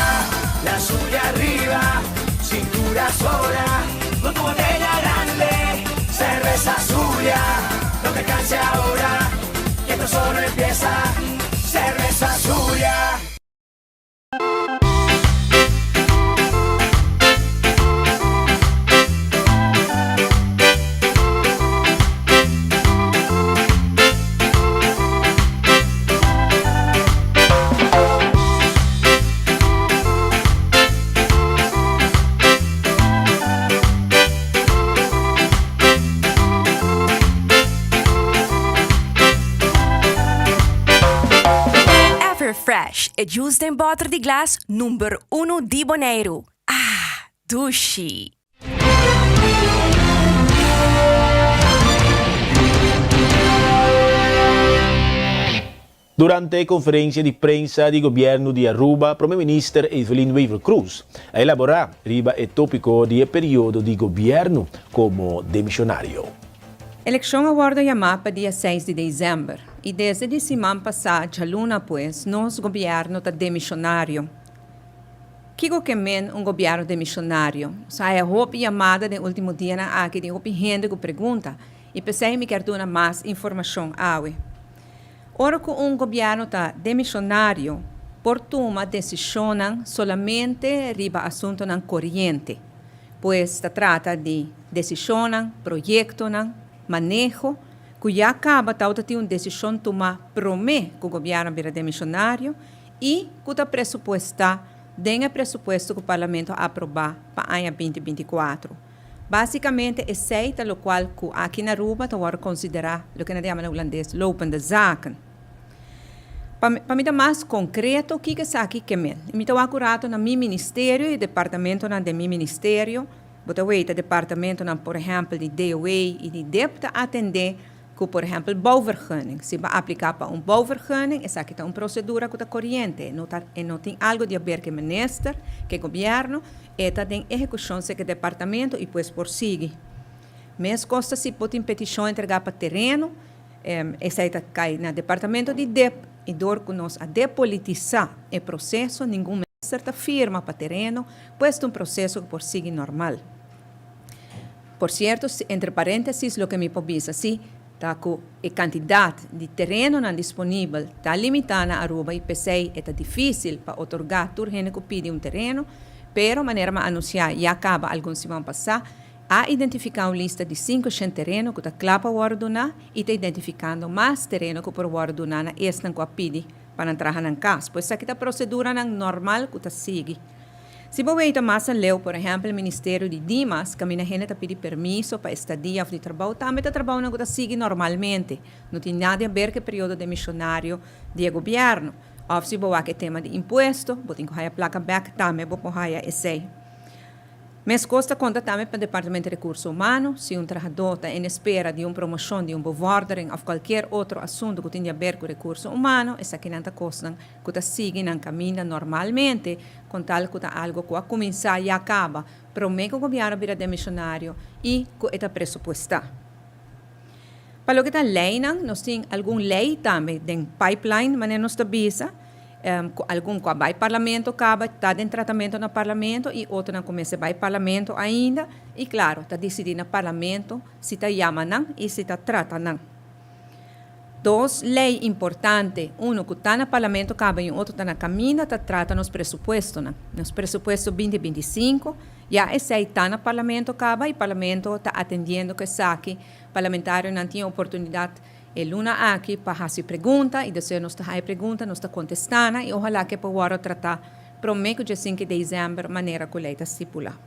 la Zulia arriba, cintura sola, con tu botella grande, cerveza Zulia, no te canses ahora, esto solo empieza, cerveza Zulia. Fresh e juice em botter de glas number 1 de Bonaire. Ah, Dushi. Durante a conferência de prensa do governo de Aruba, Primeiro-Ministro Evelyn Weaver Cruz a elaborar riba o tópico de período de governo como demissionário. Eleição agora chamada para dia 6 de dezembro. E desde a semana passada, a luna, pues, nosso governo está demissionário. Kiko que men governo demissionário? Sai a roupa chamada de último dia na aqui de roupa gente que pergunta. E pensei me quer dar mais informação awe. Ora que governo está demissionário, por toma decisão solamente riba assunto nan corriente. Pois se trata de decisão, projeto, manejo, que já acaba de ter uma decisão tomar promê que o governo vira demissionário e que está pressuposta dentro do pressuposto que o parlamento aprovar para o ano 2024. Basicamente, é aceita o qual que aqui na Aruba está a considerar o que nós chamamos em holandês lopende zaken. Para mim dar mais concreto, o que é aqui que é? Eu estou acurado no meu ministério e departamento do meu ministério. O departamento, por exemplo, de DOE e de DEP atender que, por exemplo, bouwvergunning. Se vai aplicar para bouwvergunning, essa aqui é uma procedura que está corrente. Não tem algo de ver com o ministro, que o governo, esta tem execução que o departamento e depois por seguir. Mas costa se pode petição entregar para terreno, essa aí cai no departamento de DEP e dor que nós a depolitizar o processo, nenhum ministro firma para terreno, pois é um processo que por seguir normal. Por certo, entre parênteses, o que me pode assim, tá que a quantidade de terreno não disponível está limitada na Aruba e pensei é difícil para otorgar todo gente que pede terreno, pero maneira de anunciar e acaba alguns semana passar a identificar uma lista de 500 terrenos que está claro para ordenar e está identificando mais terreno que por ordenar este que pede para entrar na casa. Pois aqui a procedura normal que está sigue. Se você mais leu, por exemplo, o Ministério de Dimas, que a gente está pedindo permisso para estadia de trabalho, também está trabalhando que sigue normalmente. Não tem nada a ver com o período de missionário de governo. Ou se você tem tema de imposto, você tem que ter a placa back também, você tem esse. Mas costa conta também para o Departamento de Recursos Humanos, se um trabalhador está em espera de uma promoção, de uma bevordering ou qualquer outro assunto que tenha a ver com recursos humanos, essa aqui não está costa que está seguindo no caminho normalmente, com tal que está algo que vai começar e acaba, para o meio que o governo vira demissionário e que está pressupostar. Para o que está lei, nós temos alguma lei também, de pipeline, mas nós está bisa, algum que vai parlamento acaba, está em tratamento no parlamento e outro não começa vai parlamento ainda e claro, está decidindo no parlamento se está chamando e se está tratando. Duas leis importantes, um que está no parlamento acaba e outro está na caminho, está tratando nos pressupostos. Nos pressupostos 2025, já esse está no parlamento acaba e o parlamento está atendendo que saque, parlamentário não tinha oportunidade Luna aqui para fazer pergunta e depois nós está pergunta, nós está contestando e ojalá que possa tratar para o mês de 5 de dezembro, maneira que a lei está estipulada.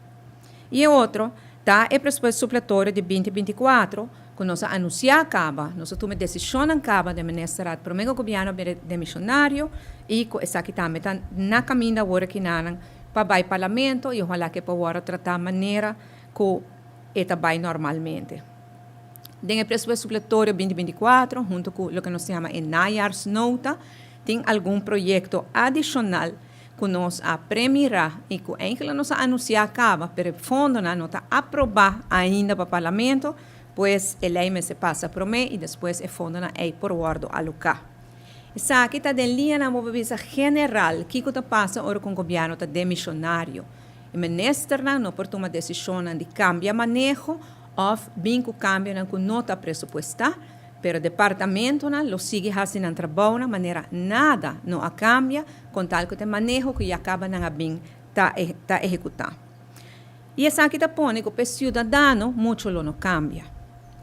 E o outro, está o pressuposto supletório de 2024, que nós anunciamos acaba, nós tomamos decisão acaba de ministrar para o mês do governo demissionário e que essa aqui também está na caminho agora que não para o parlamento e ojalá que possa tratar a maneira que está vai normalmente. Tem o pressuposto supletório 2024, junto com o que nós chamamos de najaarsnota, tem algum projeto adicional que nós premiará e que ainda nós anunciamos acaba, pero o fundo não está aprovado ainda para o parlamento, pois a lei se passa para o mês e depois o fundo não é por guardo alocar. Essa aqui está em linha na movimentação general, que está passando agora com o governo está demissionário. O ministro não pode tomar decisão de cambiar manejo of binco cambio na nota pressuposta, pero o departamento lo sigue fazendo trabalho de maneira nada não a cambia, com tal que o manejo que acaba na bem tá executando. E essa aqui está pondo que o cidadão muito não cambia.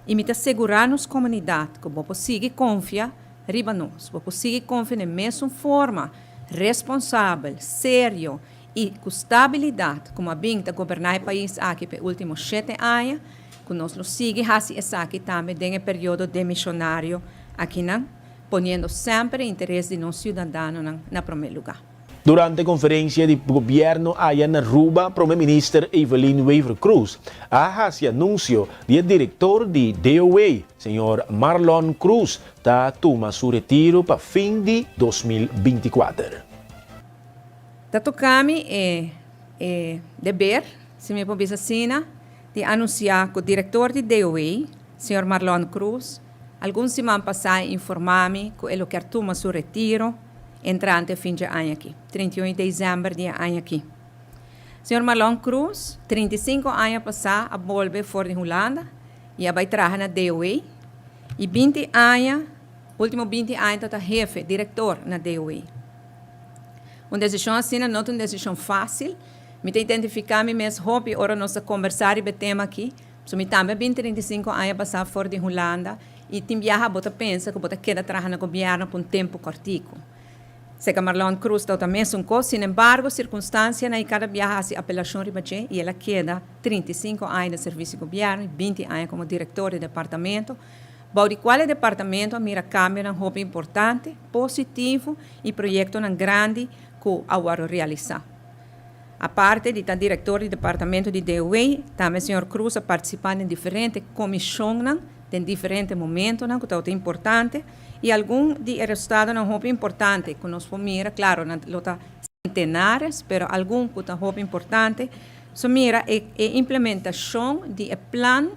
E me está segurar nos comunidade que vou seguir confiar riba nós, vou seguir confiar na mesma forma, responsável, sério e com estabilidade, como a bem está governar o país aqui pelos últimos 7 anos, que nós nos sigue assim essa aqui também em período demissionário aqui não, ponendo sempre o interesse de nós cidadãos na primeiro lugar. Durante a conferência de governo aí na Aruba, Primeira-Ministra Evelyn Weaver Cruz hace anúncio do diretor de DOA, Sr. Marlon Cruz, está toma seu retiro para fim de 2024. Está tocando dever, se me pode assim, de anunciar que o diretor de DOA, Sr. Marlon Cruz, algumas semanas passadas informaram que ele quer tomar seu retiro entrante a fim de ano aqui, 31 de dezembro de ano aqui. Sr. Marlon Cruz, 35 anos passados, a volver fora de Holanda e vai trabalhar na DOA. E 20 anos, último 20 anos, está jefe, diretor na DOA. Uma decisão assim não é uma decisão fácil. Me identificar me mesmo hobby, ora nós conversar e o tema aqui. So me também 35 anos passados fora de Holanda e tem viaja bota pensa que bota queda trabalhar no governo por um tempo curtico. Se que Marlon Cruz está também um coisa, sin embargo, circunstância na cada viaja se apelação ribache e ela queda 35 anos de serviço de governo e 20 anos como diretor de departamento. Bom, de qual departamento mira câmbio um hobby importante, positivo e projeto grande que agora realizar. A parte de estar diretor do departamento de DOA, também o Sr. Cruz a participar em diferentes comissões, em diferentes momentos, que é importante, e algum de resultados não muito importante, que nós mira, claro, não está centenares, mas algum que é muito importante, so mira a implementação de um plano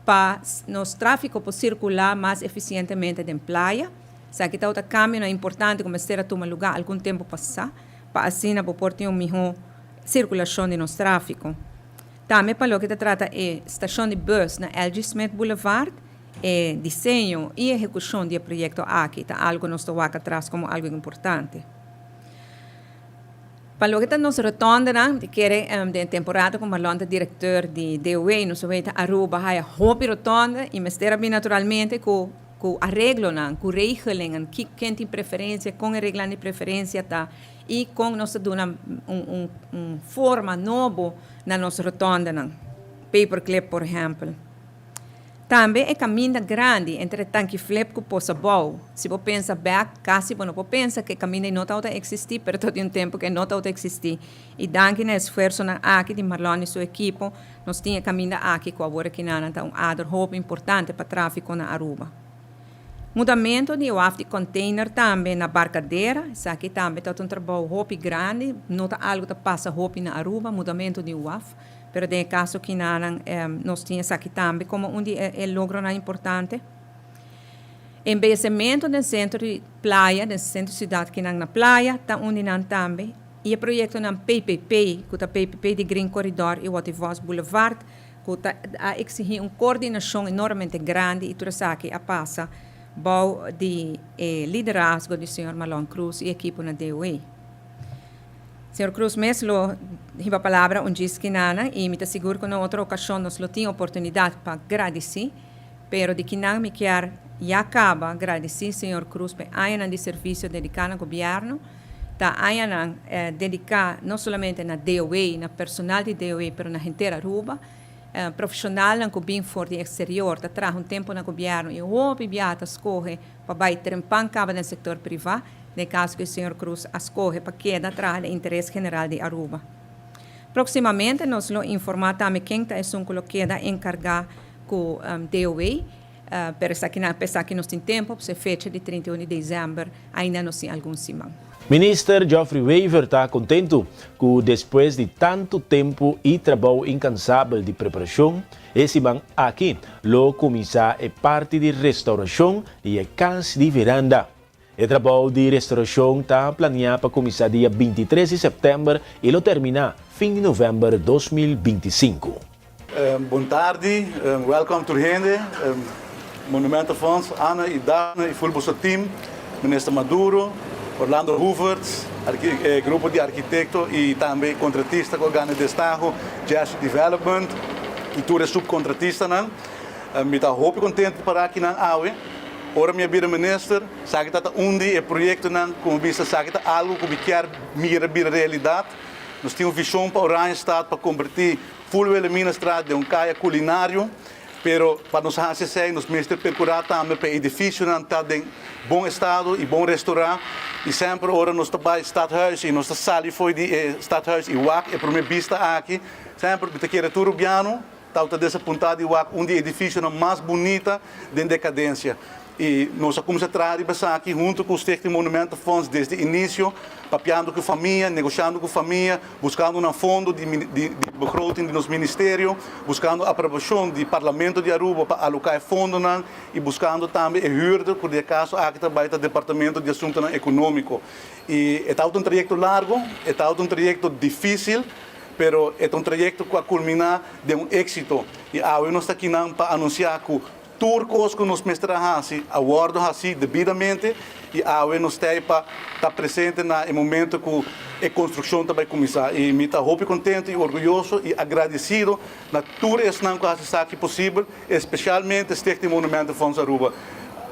para nos tráfico por circular mais eficientemente em praia. Sabe que está caminho é importante, como será tomar lugar algum tempo passar, para assim poder ter melhor circulação de nosso tráfico. Também para o que se trata é estação de bus na L.G. Smith Boulevard, desenho e execução do projeto aqui, está algo que nós estamos atrás como algo importante. Para o que nós retornamos, de temporada como Marlon, diretor de DOA, nós vamos a Aruba, a hobby retorna e me estará bem naturalmente com arreglo, com regeling, quem tem preferência, com a regra de preferência, tá? E com nós dando uma forma nova na nossa retorna, paperclip, por exemplo. Também é caminho grande entre tanque flip com poça boa. Se você pensa back, quase você não pensa que caminho não está existir, mas todo um tempo que não está existir. E danke no esforço na aqui de Marlon e sua equipe, nós tínhamos caminho aqui com a hora que não está hope importante para o tráfico na Aruba. Mudamento de WAF de container também na barcadeira, isso aqui também está um trabalho hope grande, não está algo que passa hope na Aruba, mudamento de WAF. Pero de caso que nós tínhamos aqui também como logro importante. Embellecimento do centro de praia, do centro de cidade que na praia, está onde também. E o projeto na PPP, que é PPP de Green Corridor e Watervoss Boulevard, que exige uma coordenação enormemente grande e tudo isso aqui passa bom de liderazgo do Sr. Marlon Cruz e equipe na DOE. Sr. Cruz, mesmo riba a palavra, diz que nada, e me asseguro que na outra ocasião nós tínhamos oportunidade para agradecer, pero de que não me quer e acaba agradecer, Sr. Cruz, por ainda de serviço dedicado ao governo, tá ainda dedicar não somente na DOE, na personal de DOE, mas na inteira Aruba, profissional que bem for de exterior, tá traz tempo no governo e o biata escorre para bater em pancada no setor privado, no caso que o Sr. Cruz escorre para que atrás do interesse general de Aruba. Proximamente, nós vamos informar também quem queda encarregado com o DOE, apesar que nós temos tempo, para a fecha de 31 de dezembro, ainda não tem algum simão. Minister Geoffrey Weaver está contente que depois de tanto tempo e trabalho incansável de preparação, esse man aqui lo começa a parte de restauração e a casa de veranda. O trabalho de restauração está planeado para começar dia 23 de setembro e lo terminar fim de novembro de 2025. Boa tarde, welcome to Rende, Monumento Fonds, Ana e Dana e Fulbo team, Minister Maduro, Orlando Hooverts, grupo de arquitetos e também contratista que ganha destaque, Jazz Development e toda subcontratista. Me está muito contente para aqui na AUE. Ora minha bira minister, sabe que está onde o projeto com vista sabe que algo que quer mira realidade. Nós temos visão para Orange Stad para convertir full administrado de caia culinário, pero para nós fazer nós minister procurar também para edifício não está em bom estado e bom restaurante e sempre ora nós trabalha stadhuis e nossa sala foi de stadhuis e WAC é primeira vista aqui sempre que queira tudo piano está dessa pontada de WAC onde edifício mais bonita de decadência. E nós começamos a trabalhar aqui junto com os técnicos Monumento Fonds desde o início, papeando com a família, negociando com a família, buscando um fundo de begroting do nosso ministério, buscando a aprovação do Parlamento de Aruba para alocar fundo e buscando também a huurder, por caso aqui também o Departamento de Assuntos Econômicos. E é um trajeto largo, é um trajeto difícil, pero é um trajeto que vai culminar de êxito. E eu não estou aqui para anunciar que turcos que nos mestramos aguardam assim devidamente e a nos tem para estar presente no momento que a construção vai começar. E me está muito contente e orgulhoso e agradecido na toda essa que aqui possível, especialmente este Monumento Fonds Aruba.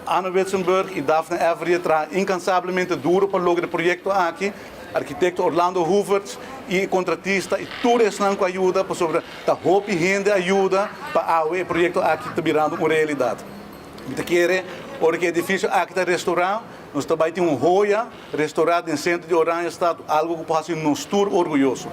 Anna Witzenberg e Daphne Everett trabalham incansavelmente duro para lograr o projeto aqui. Arquiteto Orlando Hooverts e contratista e tudo isso não ajuda para sobre a roupa e renda ajuda para o projeto aqui está virando uma realidade. Então quer porque é difícil aqui está restaurar, nós também temos um Roya restaurado no centro de Orange Estado, algo que pode ser nos tour orgulhoso.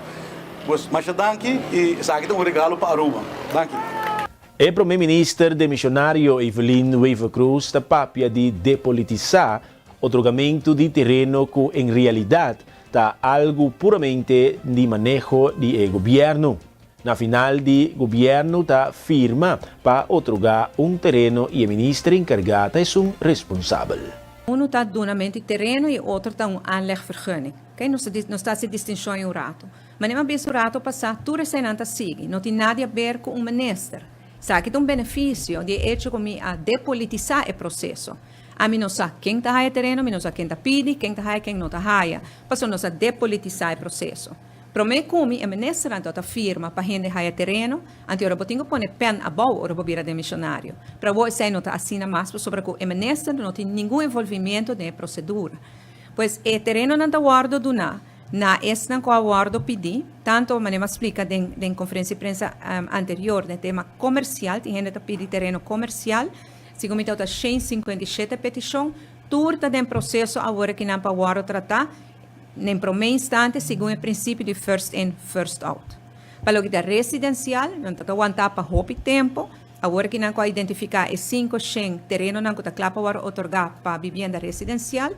Pois mas danke e isso aqui é um regalo para Aruba. Danke. O primeiro-ministro demissionário Evelyn Weaver Cruz está papia de depolitizar o otorgamento de terreno que em realidade está algo puramente de manejo de governo. Na final de governo está firma para otorgar terreno e a ministra encarregada é responsável. Um está donamento de terreno e outro está aanlegvergunning. Não está se distinção em rato. Mas nem mais o rato passar tudo isso não está seguindo. Não tem nada a ver com ministro. Sabe que é benefício de hecho como a depolitizar o processo. A mim não sabe quem está aí terreno, a mim não sabe quem está pedindo, quem está aí, quem não está aí. Passou não sabe depolitizar o processo. Para mim, como a ministra está firma para gente aí terreno, antes eu tenho que pôr pen a boa ou eu vou demissionário. Para você não está assina mais sobre que a ministra não tem nenhum envolvimento na procedura. Pois o terreno não está guardado do nada. Na esta acordo pedi, tanto manema explica den conferência de prensa anterior, no tema comercial, tem gente que pedi terreno comercial, segundo me tá 157 petição, turta den processo agora que não para tratar, nem primeiro instante, segundo o princípio de first in, first out. Para o que é residencial, não está aguentar para pouco tempo, agora que não pode identificar os 500 terrenos não está claro para otorgar para vivienda residencial,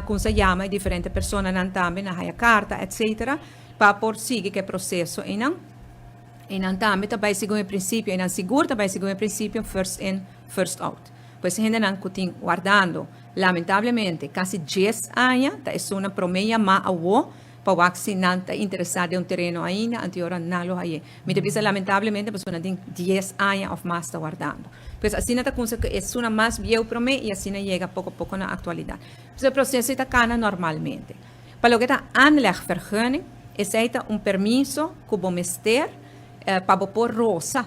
como se chama, diferentes pessoas não também na carta, etc., para prosseguir que processo e não também também segundo o princípio, e não seguro também segundo o princípio first in, first out. Pois a gente não continua guardando, lamentavelmente, quase 10 anos, é uma promessa má avó, para que não está interessado em terreno ainda, anterior não lo aí. Me dice lamentavelmente, a pessoa tem 10 anos ou mais está guardando. Pois assim não está conseguindo, é uma mais vieja promessa e assim não chega pouco a pouco na atualidade. Pois o processo está cana normalmente. Para o que está aanlegvergunning, é permisso que o bomester para pôr roça.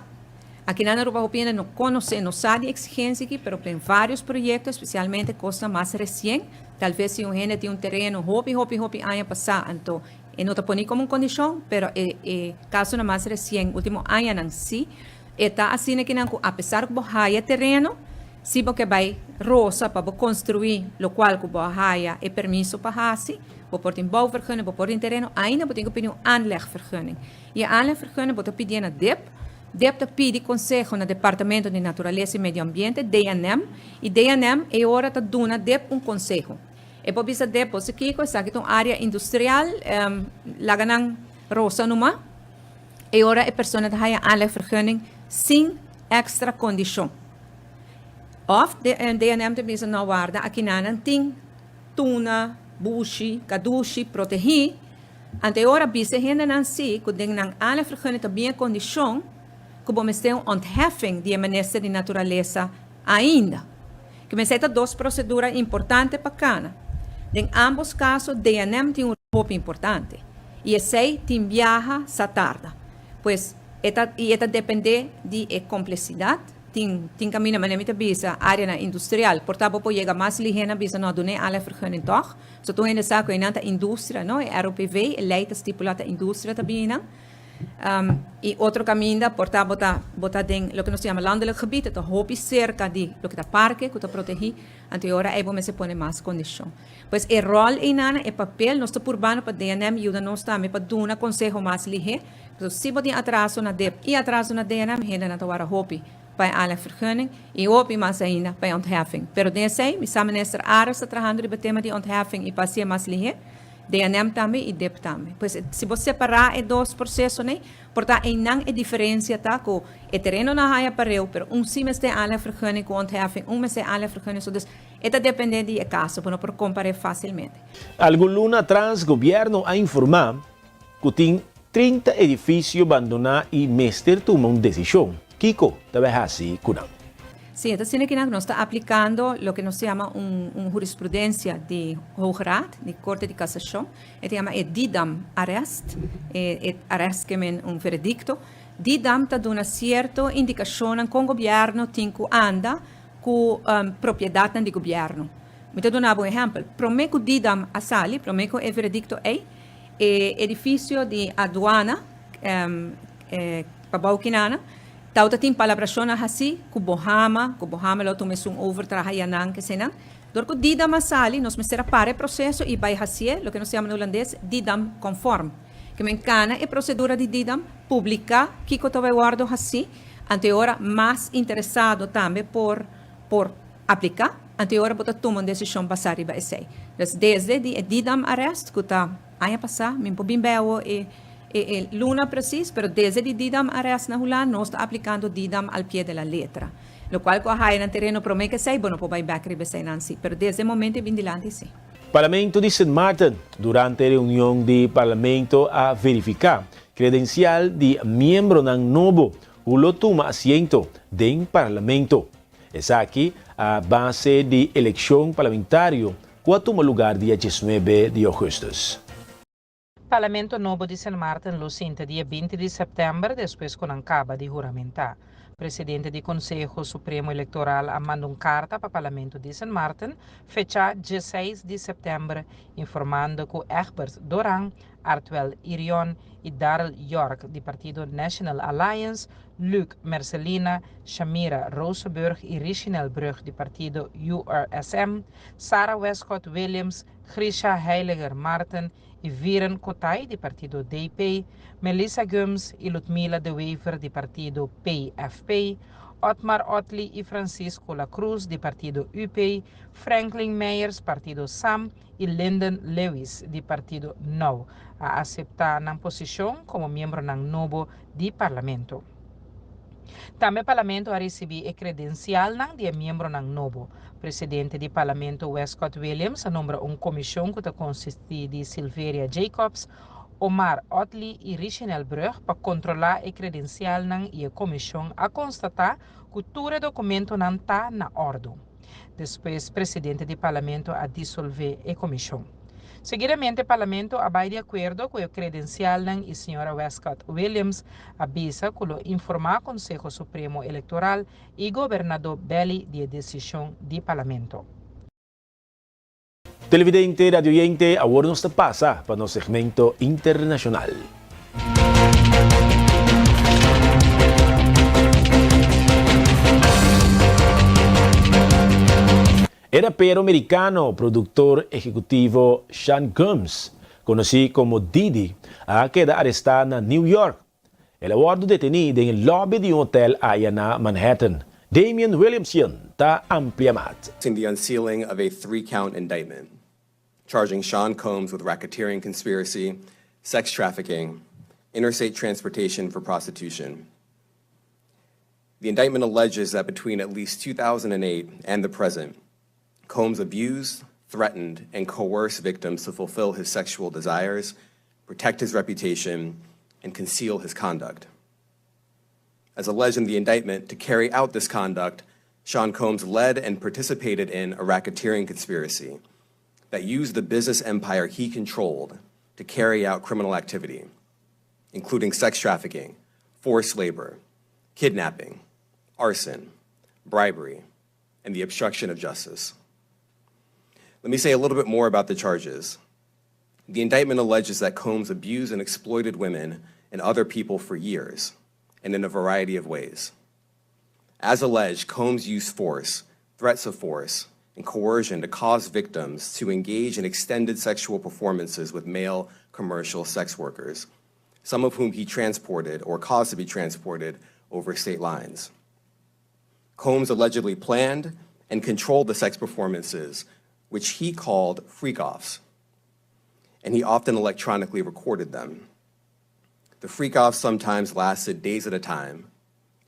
Aqui na Europa Europeia não conhece, não sabe a exigência aqui, mas tem vários projetos, especialmente costa mais recente. Talvez se gente tem terreno, hopi, ano passado, então, não está pondo como condição, mas caso não mais recente, último ano não sim, está assim que apesar que você terreno, se você vai roça para construir, o qual que você é permisso para fazer, você tem bouwvergunning, você tem terreno, ainda você tem que pedir uma aanlegvergunning. E a aanlegvergunning você pedir na DEP, DEP pede conselho no Departamento de Natureza e Medio Ambiente, DNM, e DNM é hora de dar DEP conselho. E por isso DEP, você kiko, sa kitong área industrial, laganang rosa numa, é hora a pessoa de haya aanlegvergunning sem extra condição. Of DNM te bisa na guarda, aqui nanan ting tuna, bushi, kadushi, proteger, ante hora bisa henda nan si, que ding nang aanlegvergunning também condição, que vamos ter ontheffing de Ministério de Natureza ainda. Que me seta duas proceduras importantes para cana. Em ambos casos, DNM tem roupa importante. E esse tem viaja sa tarda. Pois, eta depende de complexidade. Tem caminho, mas não bisa área industrial. Portanto, pode chegar mais ligeira, bisa não donar alle vergunning toch. So, tu ainda sabe que ainda indústria, não? É ROPV, leita estipulada indústria também, não? E outro caminho, portanto, botar em o que nós chamamos landelijk gebied, está hopi cerca de o que está parque, que está protegido, anterior aí vamos se pôr mais condição. Pois o rol em nana é papel, nós estamos urbano para DNM ajuda nós também para dar um conselho mais ligeiro. Se você tem atraso na DEP e atraso na DNM, ainda não está hopi para a aanlegvergunning e hopi mais ainda para ontheffing. Pero desse, me sabe nessa área está trabalhando de tema de ontheffing e para ser mais ligeiro. DNM também e DEP também. Pois, se você separar os dois processos, né? Portanto, não é diferença, tá? Que o terreno não é para eu, mas sim mas tem aanlegvergunning com ontheffing, mas tem aanlegvergunning, so dus, это depende de caso, para não comparar facilmente. Algum luna atrás, o governo a informar que tem 30 edifícios abandonados e Mester toma uma decisão. Kiko, talvez assim, Kunang. Sim, então assim que nós estamos aplicando o que nos chama uma jurisprudência de Hoogeraad, de Corte de Cassação, que se chama DIDAM arrest, arrest que é veredicto. DIDAM está dando certa indicação com o governo tem que andar com propriedade do governo. Me estou dando um exemplo. Prometo que DIDAM assali, prometo que o veredicto é edifício de aduana para Bauquinana. Tauta tem palabração assim, que Bohama lá toma um overtrahayanan que senang. Dorco didam asali, nós me será para o processo e vai fazer, o que nós chamamos no holandês, didam conforme. Que me encana é procedura de didam pública, que eu estou guardo assim, anterior mais interessado também por aplicar, anterior para tomar uma decisão passar e vai ser. Desde de didam arrest, que está aí passar, me pode bem luna preciso, pero desde de DIDAM arrest na hula, nós está aplicando DIDAM al pie de la letra. Lo cual, quando há no terreno promete que sei, não pode back ribe nancy, pero desde o momento vem dilante sim. Parlamento de St. Martin, durante a reunião de Parlamento, a verificar credencial de membro ng novo o toma asiento do Parlamento. Essa aqui a base de eleição parlamentário, que toma lugar dia 19 de agosto. Parlamento Novo de San Martin lo sinta dia 20 de setembro, depois quando acaba de juramentar. presidente do Conselho Supremo Eleitoral mandou uma carta para o Parlamento de St. Martin, fecha 16 de setembro, informando que Egbert Doran, Artwell Irion e Darrell York, do Partido National Alliance, Luc Mercelina, Shamira Rosenberg e Richinel Brug, do Partido URSM, Sarah Westcott Williams, Grisha Heiliger Martin e Viren Kotay, do Partido DP, Melissa Gums e Ludmila de Wever, do Partido PFP, Otmar Otley e Francisco La Cruz, do Partido UP, Franklin Meyers, Partido SAM, e Lyndon Lewis, do Partido NO, a aceitar na posição como membro ng novo do Parlamento. Também o Parlamento a receber a credencial de membro ng novo. Presidente do Parlamento Westcott Williams nombra uma comissão que consiste de Silveria Jacobs, Omar Otley e Richinel Brug para controlar a credencial e a comissão a constatar que todo documento não está na ordem. Depois, o presidente do Parlamento a dissolver a comissão. Seguidamente, o Parlamento vai de acordo com a credencial e a senhora Westcott Williams avisa que lo informar o Conselho Supremo Eleitoral e governador Belli de decisão do Parlamento. Televidente, radioyente, agora nos passa para o segmento internacional. El rapero americano, productor ejecutivo Sean Combs, conocido como Diddy, ha quedado arrestado en New York. El abordo detenido en el lobby de un hotel allá en Manhattan. Damian Williamson está ampliamente. The unsealing of a 3-count indictment, charging Sean Combs with racketeering conspiracy, sex trafficking, interstate transportation for prostitution. The indictment alleges that between at least 2008 and the present, Combs abused, threatened, and coerced victims to fulfill his sexual desires, protect his reputation, and conceal his conduct. As alleged in the indictment, to carry out this conduct, Sean Combs led and participated in a racketeering conspiracy that used the business empire he controlled to carry out criminal activity, including sex trafficking, forced labor, kidnapping, arson, bribery, and the obstruction of justice. Let me say a little bit more about the charges. The indictment alleges that Combs abused and exploited women and other people for years, and in a variety of ways. As alleged, Combs used force, threats of force, and coercion to cause victims to engage in extended sexual performances with male commercial sex workers, some of whom he transported or caused to be transported over state lines. Combs allegedly planned and controlled the sex performances, which he called freak-offs, and he often electronically recorded them. The freak-offs sometimes lasted days at a time,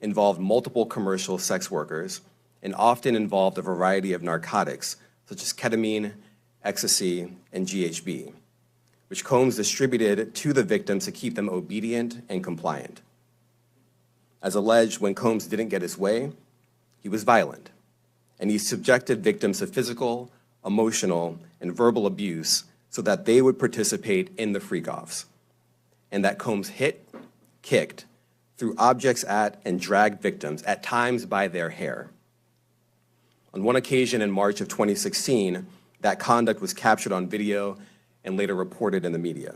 involved multiple commercial sex workers, and often involved a variety of narcotics, such as ketamine, ecstasy, and GHB, which Combs distributed to the victims to keep them obedient and compliant. As alleged, when Combs didn't get his way, he was violent, and he subjected victims to physical, emotional, and verbal abuse so that they would participate in the freak-offs, and that Combs hit, kicked, threw objects at, and dragged victims, at times by their hair. On one occasion in March of 2016, that conduct was captured on video and later reported in the media.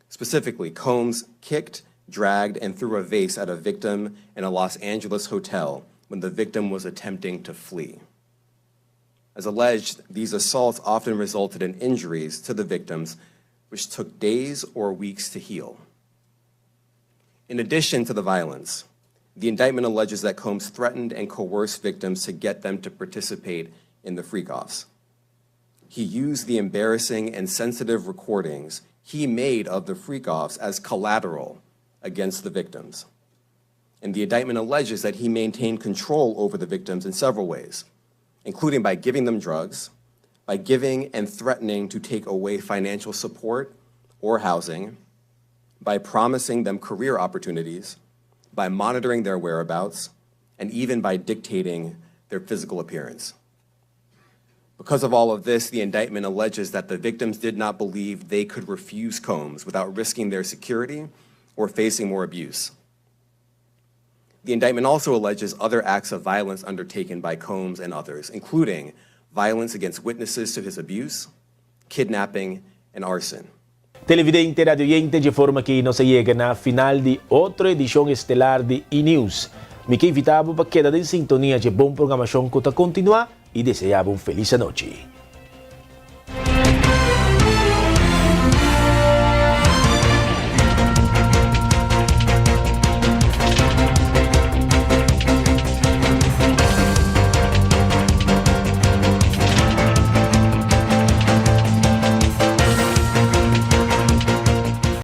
Specifically, Combs kicked, dragged, and threw a vase at a victim in a Los Angeles hotel when the victim was attempting to flee. As alleged, these assaults often resulted in injuries to the victims, which took days or weeks to heal. In addition to the violence, the indictment alleges that Combs threatened and coerced victims to get them to participate in the freak-offs. He used the embarrassing and sensitive recordings he made of the freak-offs as collateral against the victims. And the indictment alleges that he maintained control over the victims in several ways, including by giving them drugs, by giving and threatening to take away financial support or housing, by promising them career opportunities, by monitoring their whereabouts, and even by dictating their physical appearance. Because of all of this, the indictment alleges that the victims did not believe they could refuse Combs without risking their security or facing more abuse. The indictment also alleges other acts of violence undertaken by Combs and others, including violence against witnesses to his abuse, kidnapping, and arson. Televidente, radioyente, de forma que nos llega na final de outra edição estelar de E-News. Me que invitava para quedar em sintonia de bom programação que está continuar e desejava feliz noite.